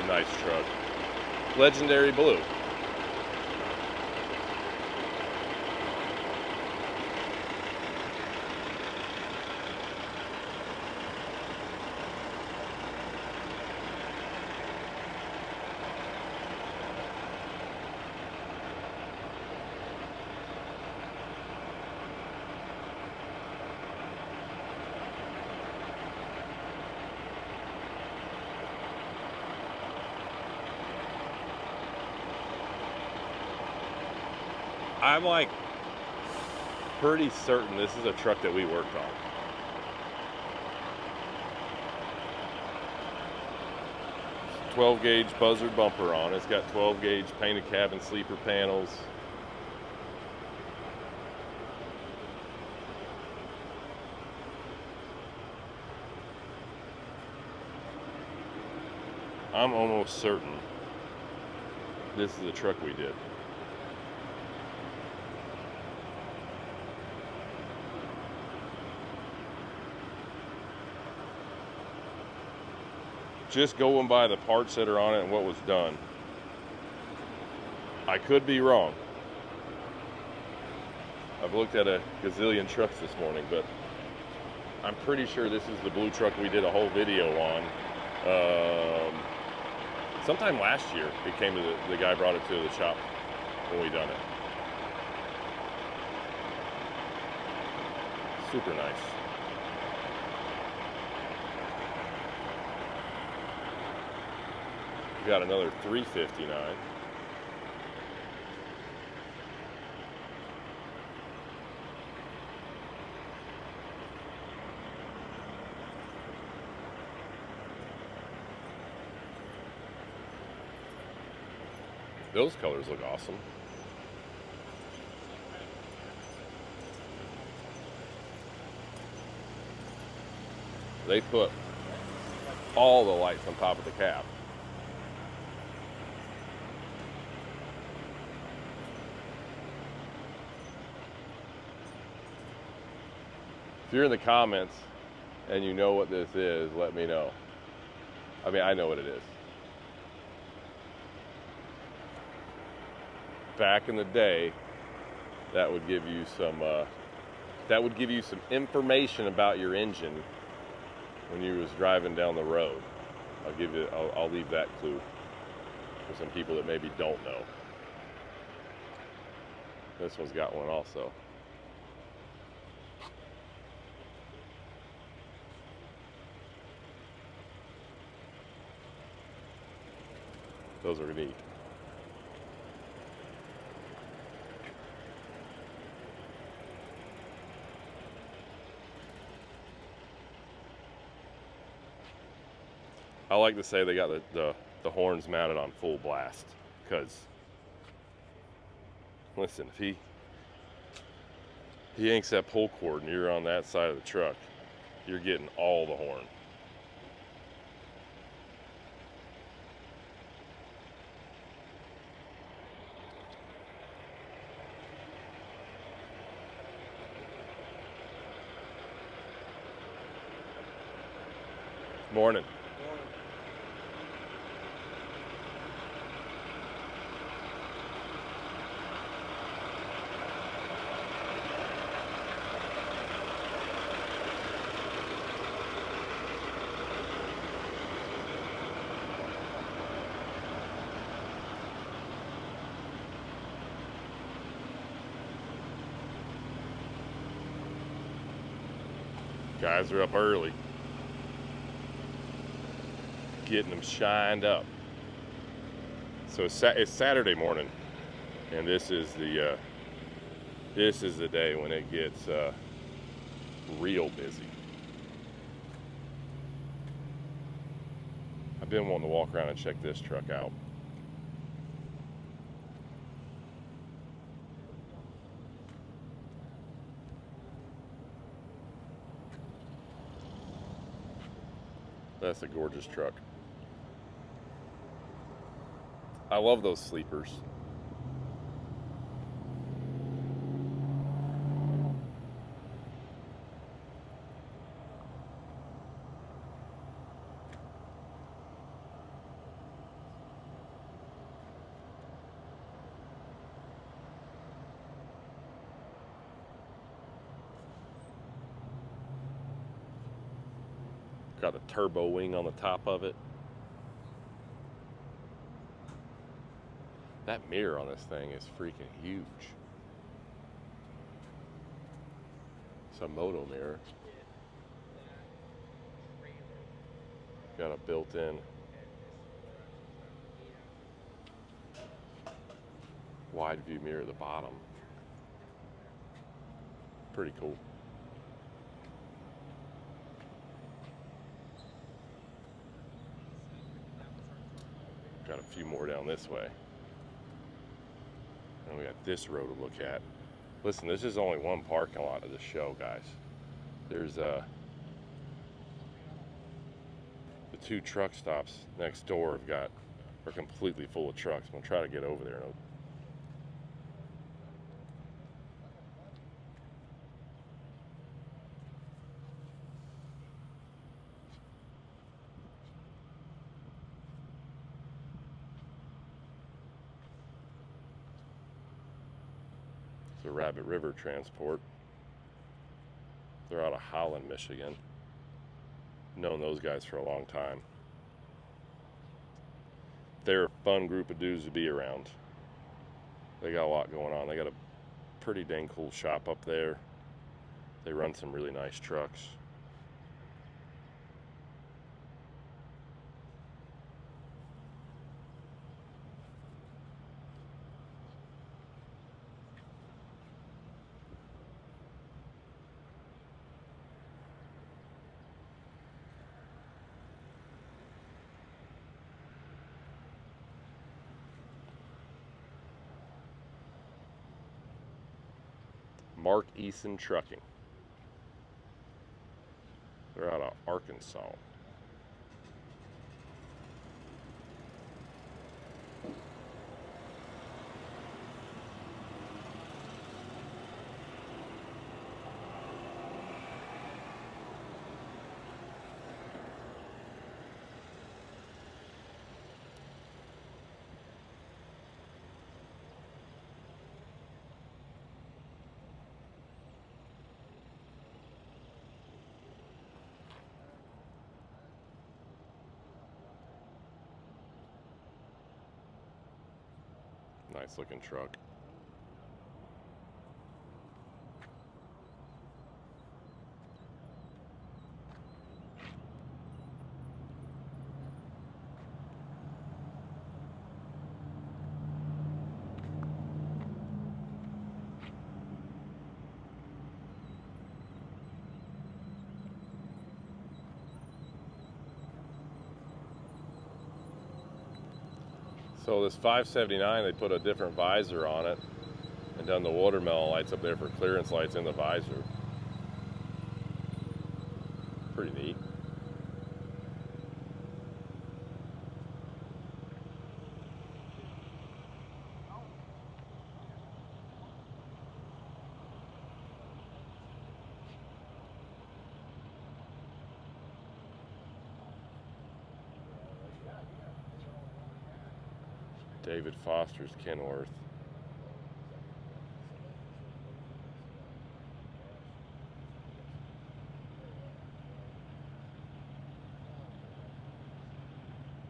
Nice truck. Legendary blue. I'm like pretty certain this is a truck that we worked on. It's 12 gauge buzzard bumper on. It's got 12 gauge painted cabin sleeper panels. I'm almost certain this is the truck we did. Just going by the parts that are on it and what was done. I could be wrong. I've looked at a gazillion trucks this morning, but I'm pretty sure this is the blue truck we did a whole video on. Sometime last year, it came to the guy brought it to the shop when we done it. Super nice. We got another 359. Those colors look awesome. They put all the lights on top of the cab. If you're in the comments and you know what this is, let me know. I mean, I know what it is. Back in the day, that would give you some information about your engine when you was driving down the road. I'll leave that clue for some people that maybe don't know. This one's got one also. Those are neat. I like to say they got the horns mounted on full blast, because listen, if he yanks that pull cord and you're on that side of the truck, you're getting all the horn. Morning. Guys are up early, getting them shined up. So it's Saturday morning, and this is the day when it gets real busy. I've been wanting to walk around and check this truck out. That's a gorgeous truck. I love those sleepers. Got a turbo wing on the top of it. That mirror on this thing is freaking huge. It's a moto mirror. Got a built-in wide view mirror at the bottom. Pretty cool. Got a few more down this way. And we got this road to look at. Listen, this is only one parking lot of this show, guys. There's the 2 truck stops next door are completely full of trucks. I'm gonna try to get over there. The Rabbit River Transport. They're out of Holland, Michigan. Known those guys for a long time. They're a fun group of dudes to be around. They got a lot going on. They got a pretty dang cool shop up there. They run some really nice trucks. Mark Eason Trucking. They're out of Arkansas. Nice looking truck. So this 579, they put a different visor on it and done the watermelon lights up there for clearance lights in the visor. Pretty neat. David Foster's Kenworth.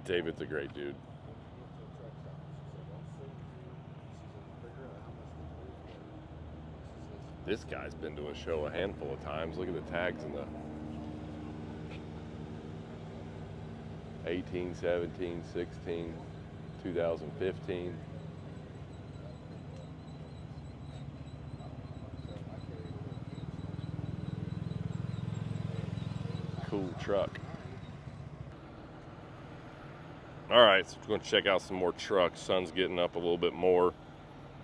David's a great dude. This guy's been to a show a handful of times. Look at the tags in the 18, 17, 16. 2015. Cool truck. All right, so we're going to check out some more trucks. Sun's getting up a little bit more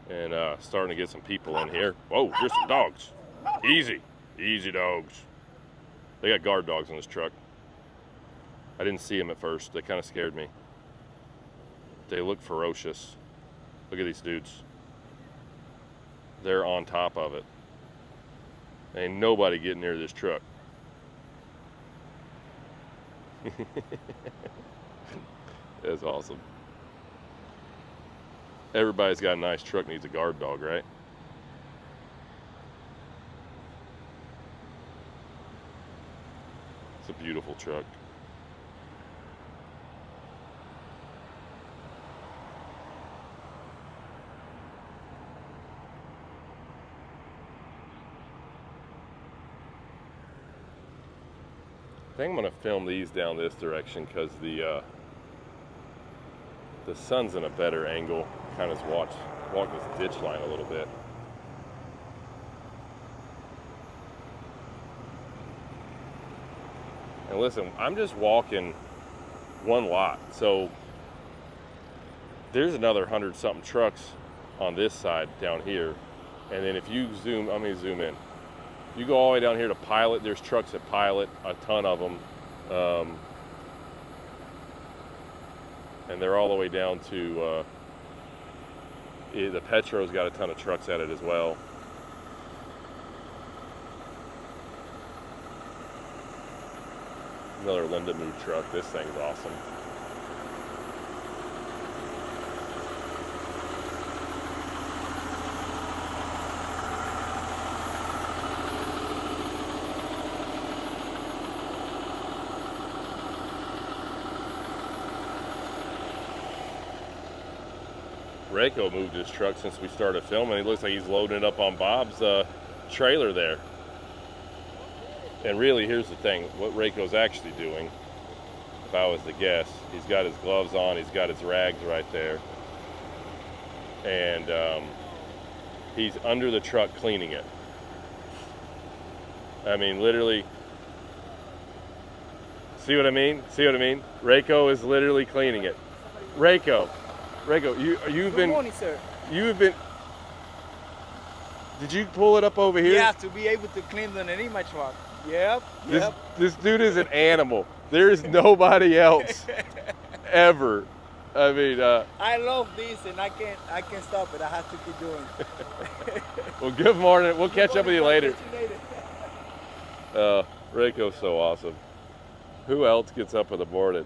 and starting to get some people in here. Whoa, there's some dogs. Easy, easy dogs. They got guard dogs in this truck. I didn't see them at first. They kind of scared me. They look ferocious. Look at these dudes. They're on top of it. Ain't nobody getting near this truck. That's awesome. Everybody's got a nice truck, needs a guard dog, right? It's a beautiful truck. I think I'm gonna film these down this direction because the sun's in a better angle. Kind of walk this ditch line a little bit. And listen, I'm just walking one lot, so there's another 100-something trucks on this side down here. And then if you zoom, let me zoom in. You go all the way down here to Pilot, there's trucks at Pilot, a ton of them. And they're all the way down to, the Petro's got a ton of trucks at it as well. Another Linda Move truck. This thing's awesome. Reiko moved his truck since we started filming. It looks like he's loading it up on Bob's trailer there. And really, here's the thing, what Reiko's actually doing, if I was to guess, he's got his gloves on, he's got his rags right there. And he's under the truck cleaning it. I mean, literally, see what I mean? See what I mean? Reiko is literally cleaning it. Reiko, you've been. Good morning, sir. You've been. Did you pull it up over here? Yeah, to be able to clean underneath my truck. Yep. This dude is an animal. There is nobody else ever. I mean, I love this, and I can't stop it. I have to keep doing it. Well, good morning. We'll catch up with you later. Reiko's so awesome. Who else gets up in the morning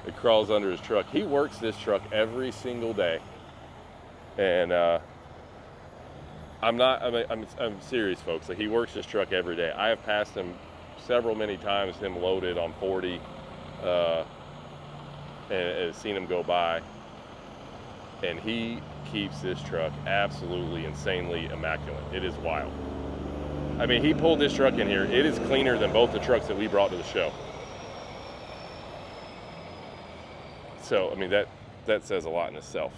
and crawls under his truck? He works this truck every single day, and I'm serious, folks. Like, he works this truck every day. I have passed him many times, him loaded on 40, and seen him go by. And he keeps this truck absolutely insanely immaculate. It is wild. I mean, he pulled this truck in here. It is cleaner than both the trucks that we brought to the show. So, I mean, that says a lot in itself.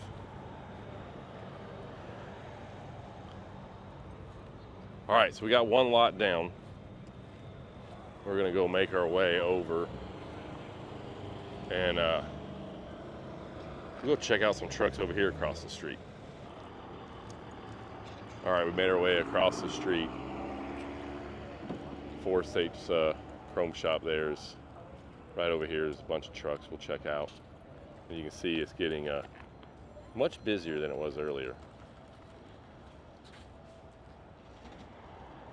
All right, so we got one lot down. We're gonna go make our way over and we'll go check out some trucks over here across the street. All right, we made our way across the street. Four States Chrome Shop there's right over here. There's a bunch of trucks we'll check out. And you can see it's getting much busier than it was earlier.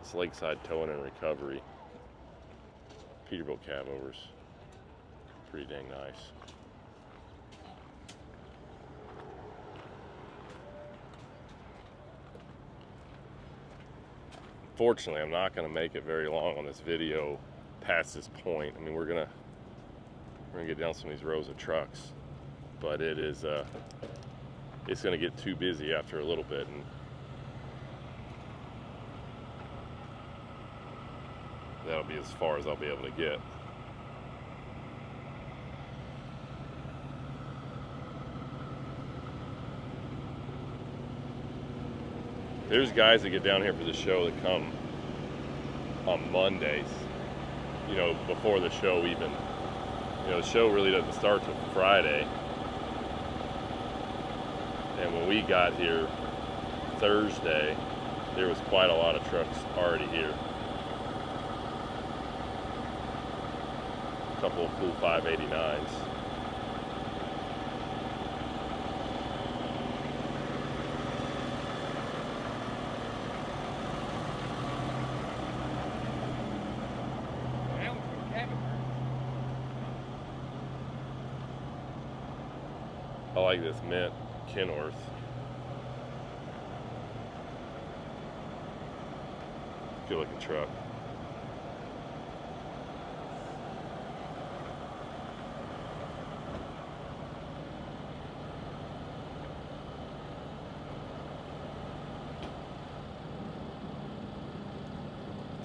It's Lakeside Towing and Recovery. Peterville cabovers. Pretty dang nice. Fortunately, I'm not going to make it very long on this video past this point. I mean, we're gonna get down some of these rows of trucks, but it is it's going to get too busy after a little bit, and that'll be as far as I'll be able to get. There's guys that get down here for the show that come on Mondays, you know, before the show even. You know, the show really doesn't start till Friday. And when we got here Thursday, there was quite a lot of trucks already here. couple of cool 589s. I like this mint Kinworth. Good looking truck.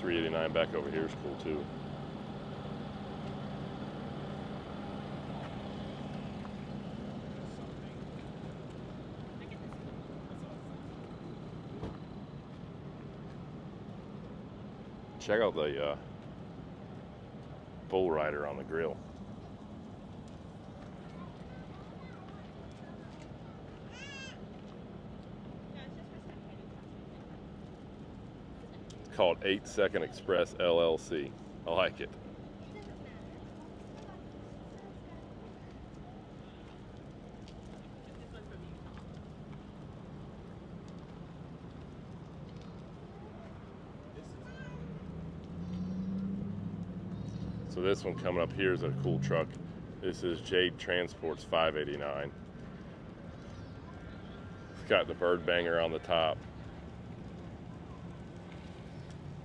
$389 back over here is cool too. Check out the bull rider on the grill. It's called 8 Second Express LLC. I like it. So this one coming up here is a cool truck. This is Jade Transport's 589. It's got the bird banger on the top.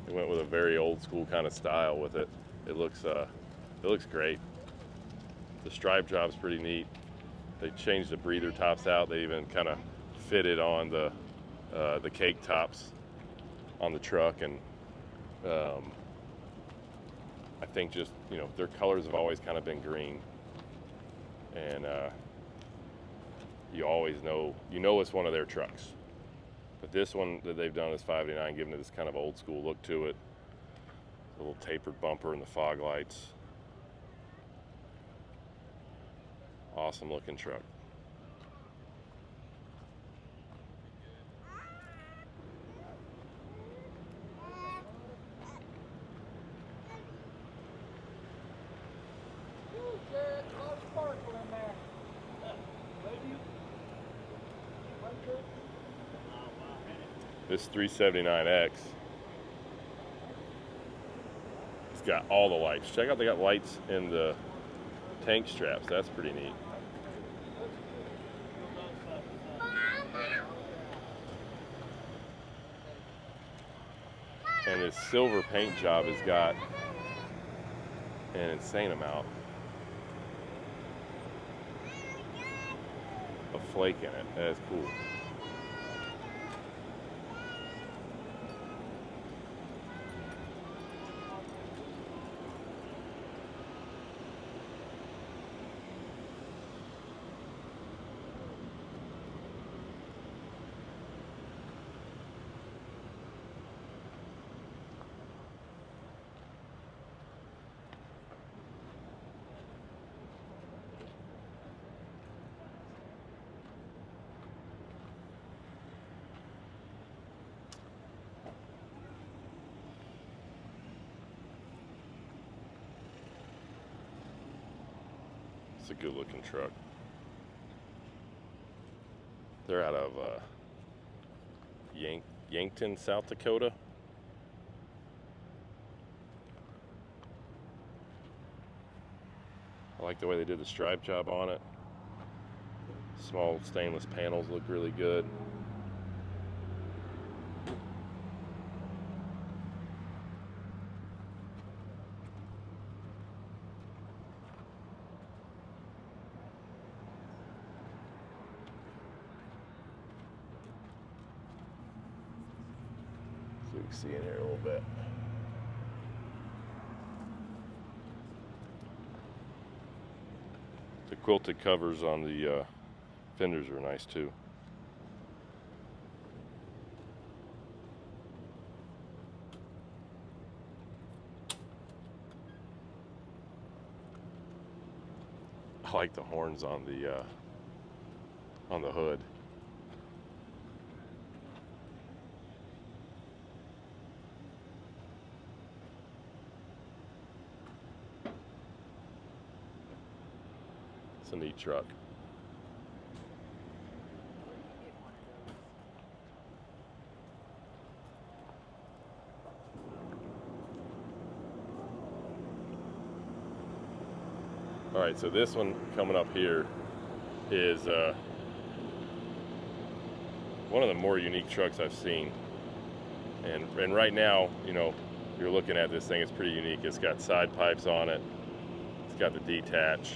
They went with a very old school kind of style with it. It looks great. The stripe job's pretty neat. They changed the breather tops out. They even kind of fitted on the cake tops on the truck, and I think just, you know, their colors have always kind of been green, and you always know, it's one of their trucks. But this one that they've done is 589, giving it this kind of old school look to it. A little tapered bumper and the fog lights. Awesome looking truck. This 379X, it's got all the lights. Check out, they got lights in the tank straps. That's pretty neat. And this silver paint job has got an insane amount of flake in it. That is cool. It's a good looking truck. They're out of Yankton, South Dakota. I like the way they did the stripe job on it. Small stainless panels look really good. So you can see in here a little bit. The quilted covers on the fenders are nice too. I like the horns on the hood. It's a neat truck. All right, so this one coming up here is one of the more unique trucks I've seen. And right now, you know, you're looking at this thing, it's pretty unique. It's got side pipes on it. It's got the detach.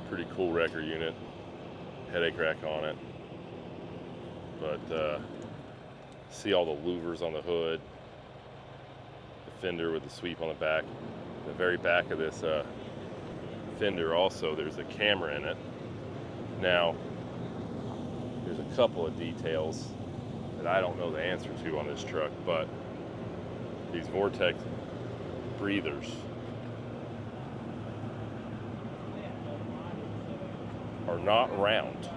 Pretty cool wrecker unit. Headache rack on it. But see all the louvers on the hood. The fender with the sweep on the back. The very back of this fender also, there's a camera in it. Now, there's a couple of details that I don't know the answer to on this truck, but these Vortex breathers are not round.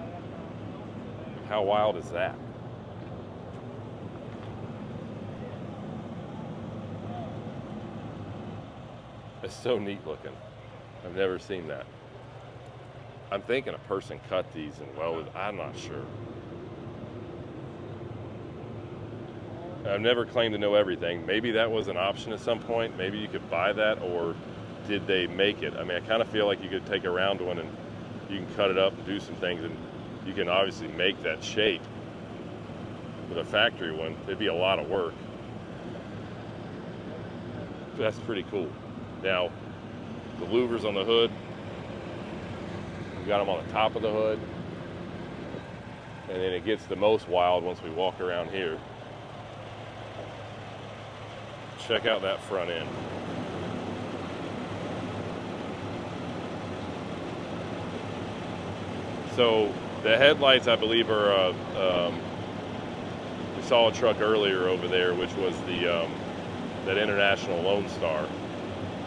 How wild is that? It's so neat looking. I've never seen that. I'm thinking a person cut these and welded. I'm not sure. I've never claimed to know everything. Maybe that was an option at some point. Maybe you could buy that, or did they make it? I mean, I kind of feel like you could take a round one and you can cut it up and do some things, and you can obviously make that shape. With a factory one, it'd be a lot of work. That's pretty cool. Now, the louvers on the hood, we've got them on the top of the hood, and then it gets the most wild once we walk around here. Check out that front end. So the headlights, I believe, are we saw a truck earlier over there, which was the that International Lone Star.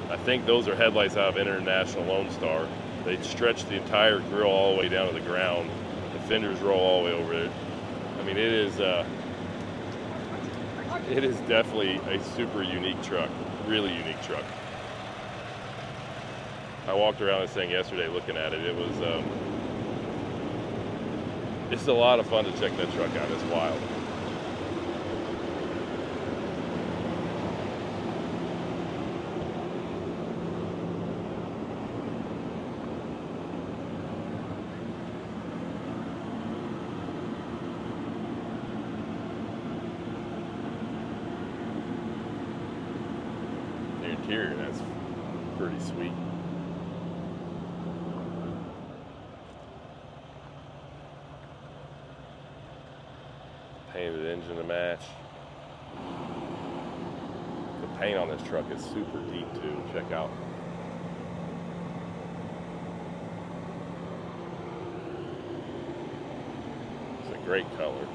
I think those are headlights out of International Lone Star. They stretch the entire grill all the way down to the ground. The fenders roll all the way over it. I mean, it is definitely a super unique truck, really unique truck. I walked around this thing yesterday looking at it. It was, it's a lot of fun to check that truck out. It's wild. Interior, that's pretty sweet. Painted engine to match. The paint on this truck is super deep too. Check out. It's a great color.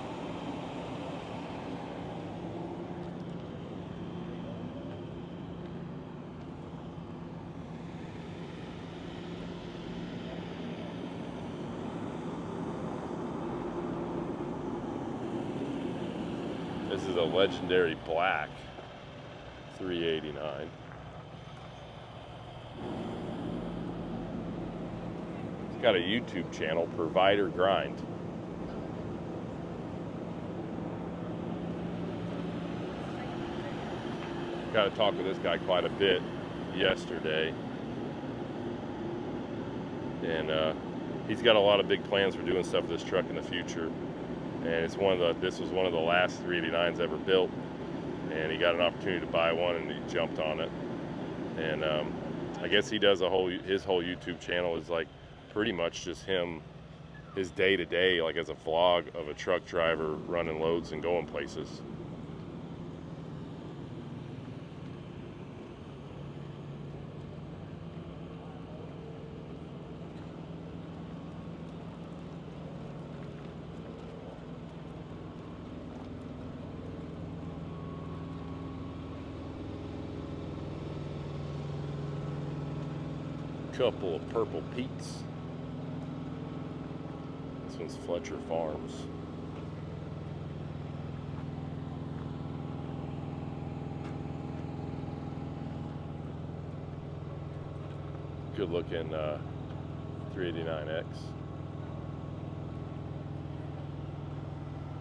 This is a legendary black 389. It's got a YouTube channel, Provider Grind. Got to talk with this guy quite a bit yesterday. And he's got a lot of big plans for doing stuff with this truck in the future. And it's this was one of the last 389s ever built, and he got an opportunity to buy one, and he jumped on it. And I guess he does his whole YouTube channel is like pretty much just him, his day to day, like as a vlog of a truck driver running loads and going places. Couple of Purple Pete's. This one's Fletcher Farms. Good looking 389X.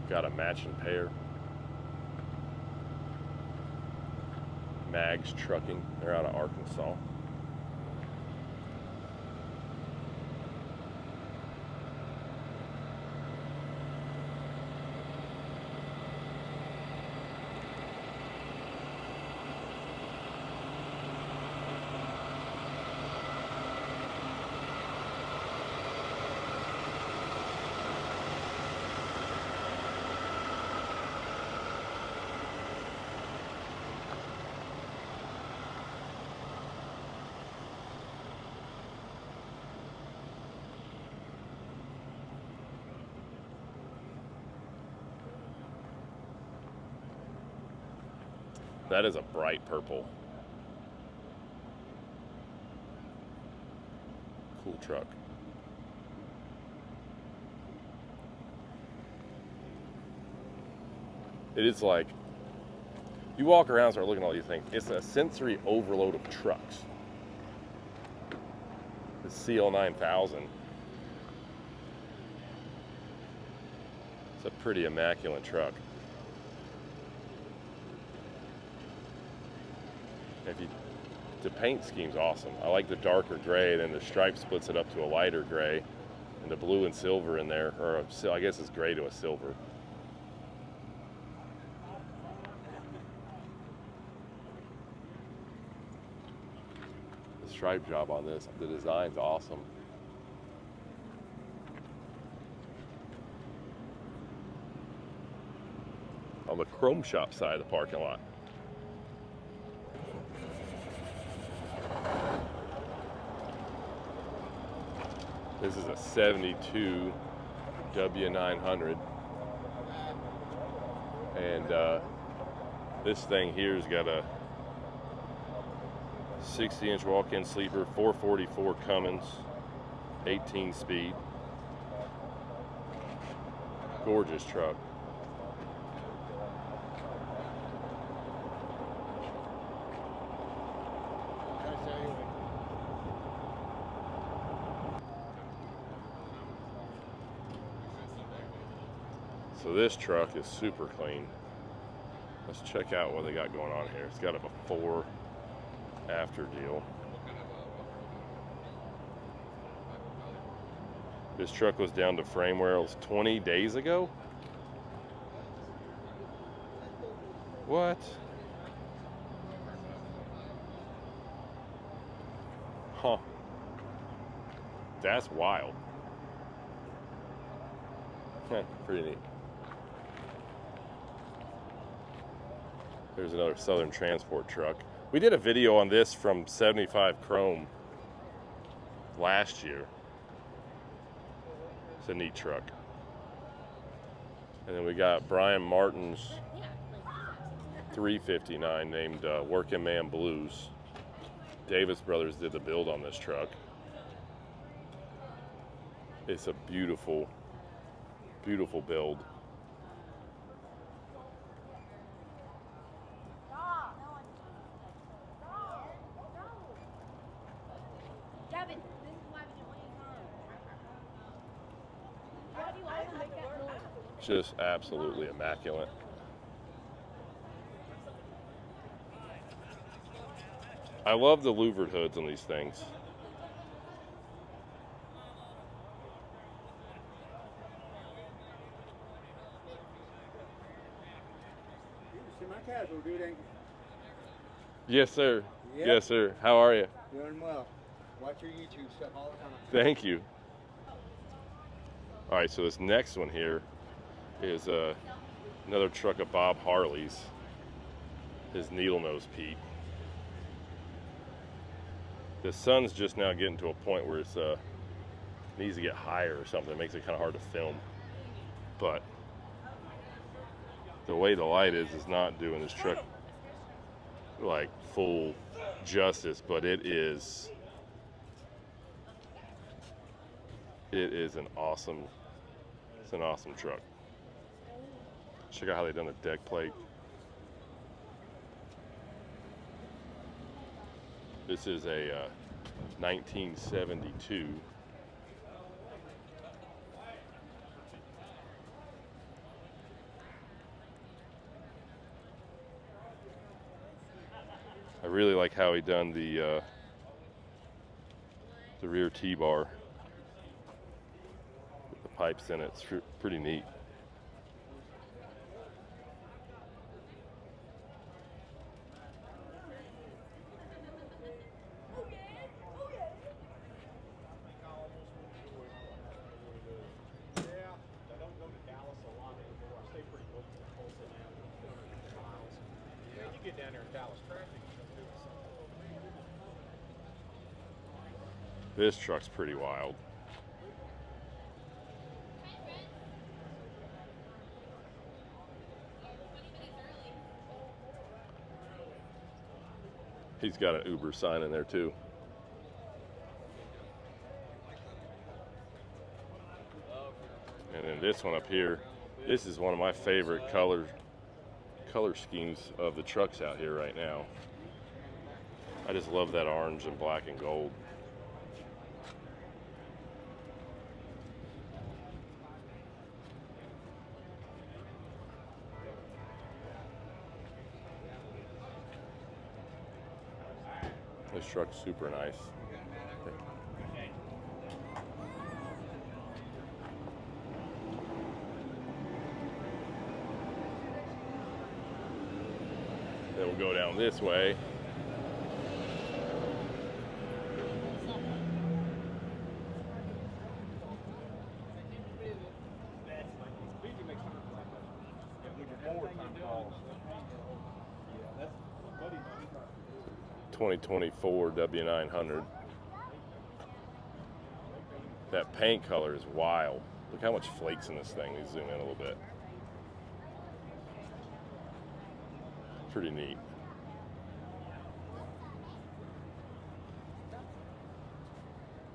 Got a matching pair. Mags Trucking. They're out of Arkansas. That is a bright purple. Cool truck. It is like, you walk around and start looking at all these things. It's a sensory overload of trucks. The CL9000. It's a pretty immaculate truck. The paint scheme's awesome. I like the darker gray, then the stripe splits it up to a lighter gray, and the blue and silver in there, or I guess it's gray to a silver. The stripe job on this, the design's awesome. On the chrome shop side of the parking lot. This is a 72 W900. And this thing here's got a 60-inch walk-in sleeper, 444 Cummins, 18 speed. Gorgeous truck. So this truck is super clean. Let's check out what they got going on here. It's got a before, after deal. This truck was down to frame rails 20 days ago. What? Huh. That's wild. Pretty neat. There's another Southern Transport truck. We did a video on this from 75 Chrome last year. It's a neat truck. And then we got Brian Martin's 359 named Working Man Blues. Davis Brothers did the build on this truck. It's a beautiful, beautiful build. Just absolutely immaculate. I love the louvered hoods on these things. Yes, sir. Yep. Yes, sir. How are you? Doing well. Watch your YouTube stuff all the time. Thank you. All right, so this next one here is another truck of Bob Harley's, his needle nose Pete. The sun's just now getting to a point where it's needs to get higher or something. It makes it kind of hard to film. But the way the light is not doing this truck like full justice, but it is an awesome truck. Check out how they done the deck plate. This is a 1972. I really like how he done the rear T-bar with the pipes in it. It's pretty neat. This truck's pretty wild. He's got an Uber sign in there too. And then this one up here, this is one of my favorite color schemes of the trucks out here right now. I just love that orange and black and gold. This truck's super nice. Then we'll go down this way. '24 W900. That paint color is wild. Look how much flakes in this thing. Let me zoom in a little bit. Pretty neat.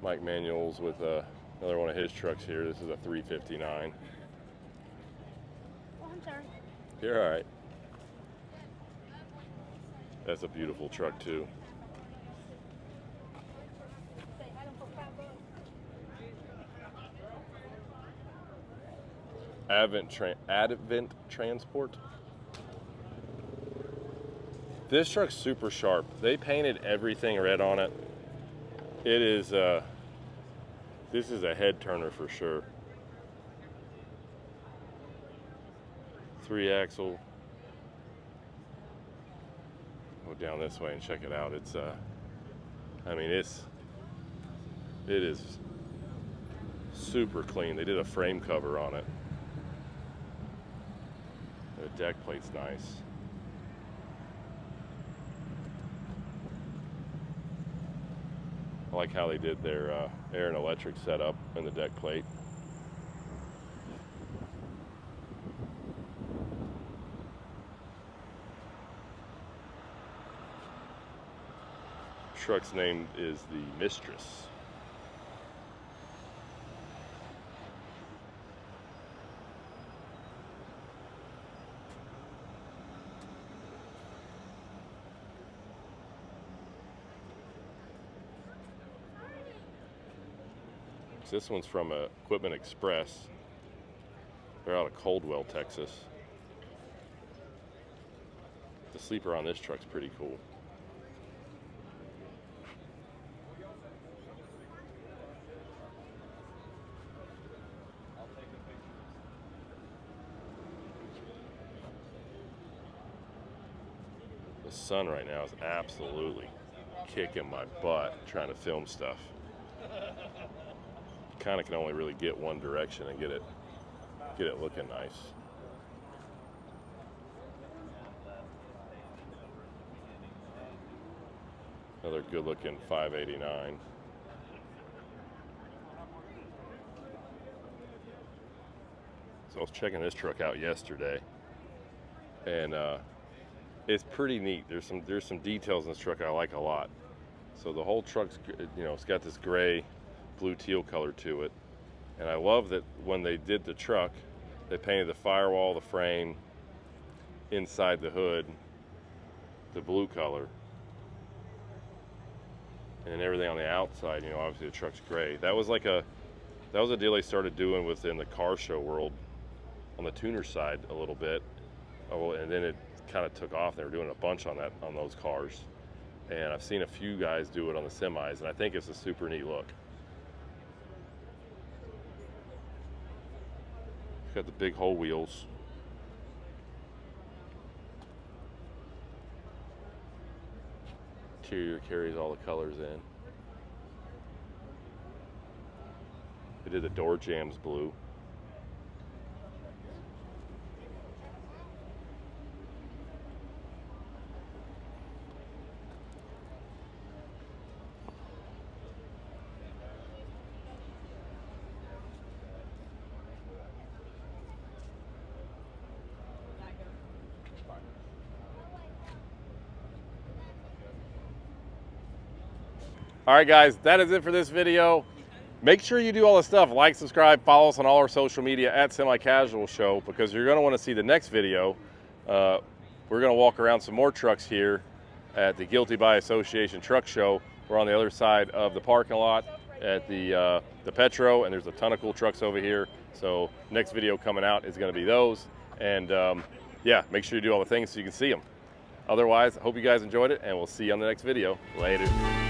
Mike Manuel's with another one of his trucks here. This is a 359. Oh, I'm sorry. You're all right. That's a beautiful truck too. Advent Transport. This truck's super sharp. They painted everything red on it. It is this is a head turner for sure. 3-axle. Go down this way and check it out. It's I mean it is super clean. They did a frame cover on it. The deck plate's nice. I like how they did their air and electric setup in the deck plate. Truck's name is the Mistress. This one's from Equipment Express. They're out of Coldwell, Texas. The sleeper on this truck's pretty cool. The sun right now is absolutely kicking my butt trying to film stuff. Kind of can only really get one direction and get it looking nice. Another good looking 589. So I was checking this truck out yesterday, and it's pretty neat. There's some details in this truck I like a lot. So the whole truck's, it's got this gray blue teal color to it, and I love that when they did the truck, they painted the firewall, the frame, inside the hood, the blue color. And then everything on the outside, you know, obviously the truck's gray. That was a deal they started doing within the car show world on the tuner side a little bit. Oh, and then it kind of took off. They were doing a bunch on those cars. And I've seen a few guys do it on the semis, and I think it's a super neat look. It's got the big hole wheels. Interior carries all the colors in. They did the door jambs blue. All right, guys, that is it for this video. Make sure you do all the stuff. Like, subscribe, follow us on all our social media at Semi Casual Show, because you're going to want to see the next video. We're going to walk around some more trucks here at the Guilty by Association Truck Show. We're on the other side of the parking lot at the Petro, and there's a ton of cool trucks over here. So next video coming out is going to be those. And yeah, make sure you do all the things so you can see them. Otherwise, I hope you guys enjoyed it, and we'll see you on the next video. Later.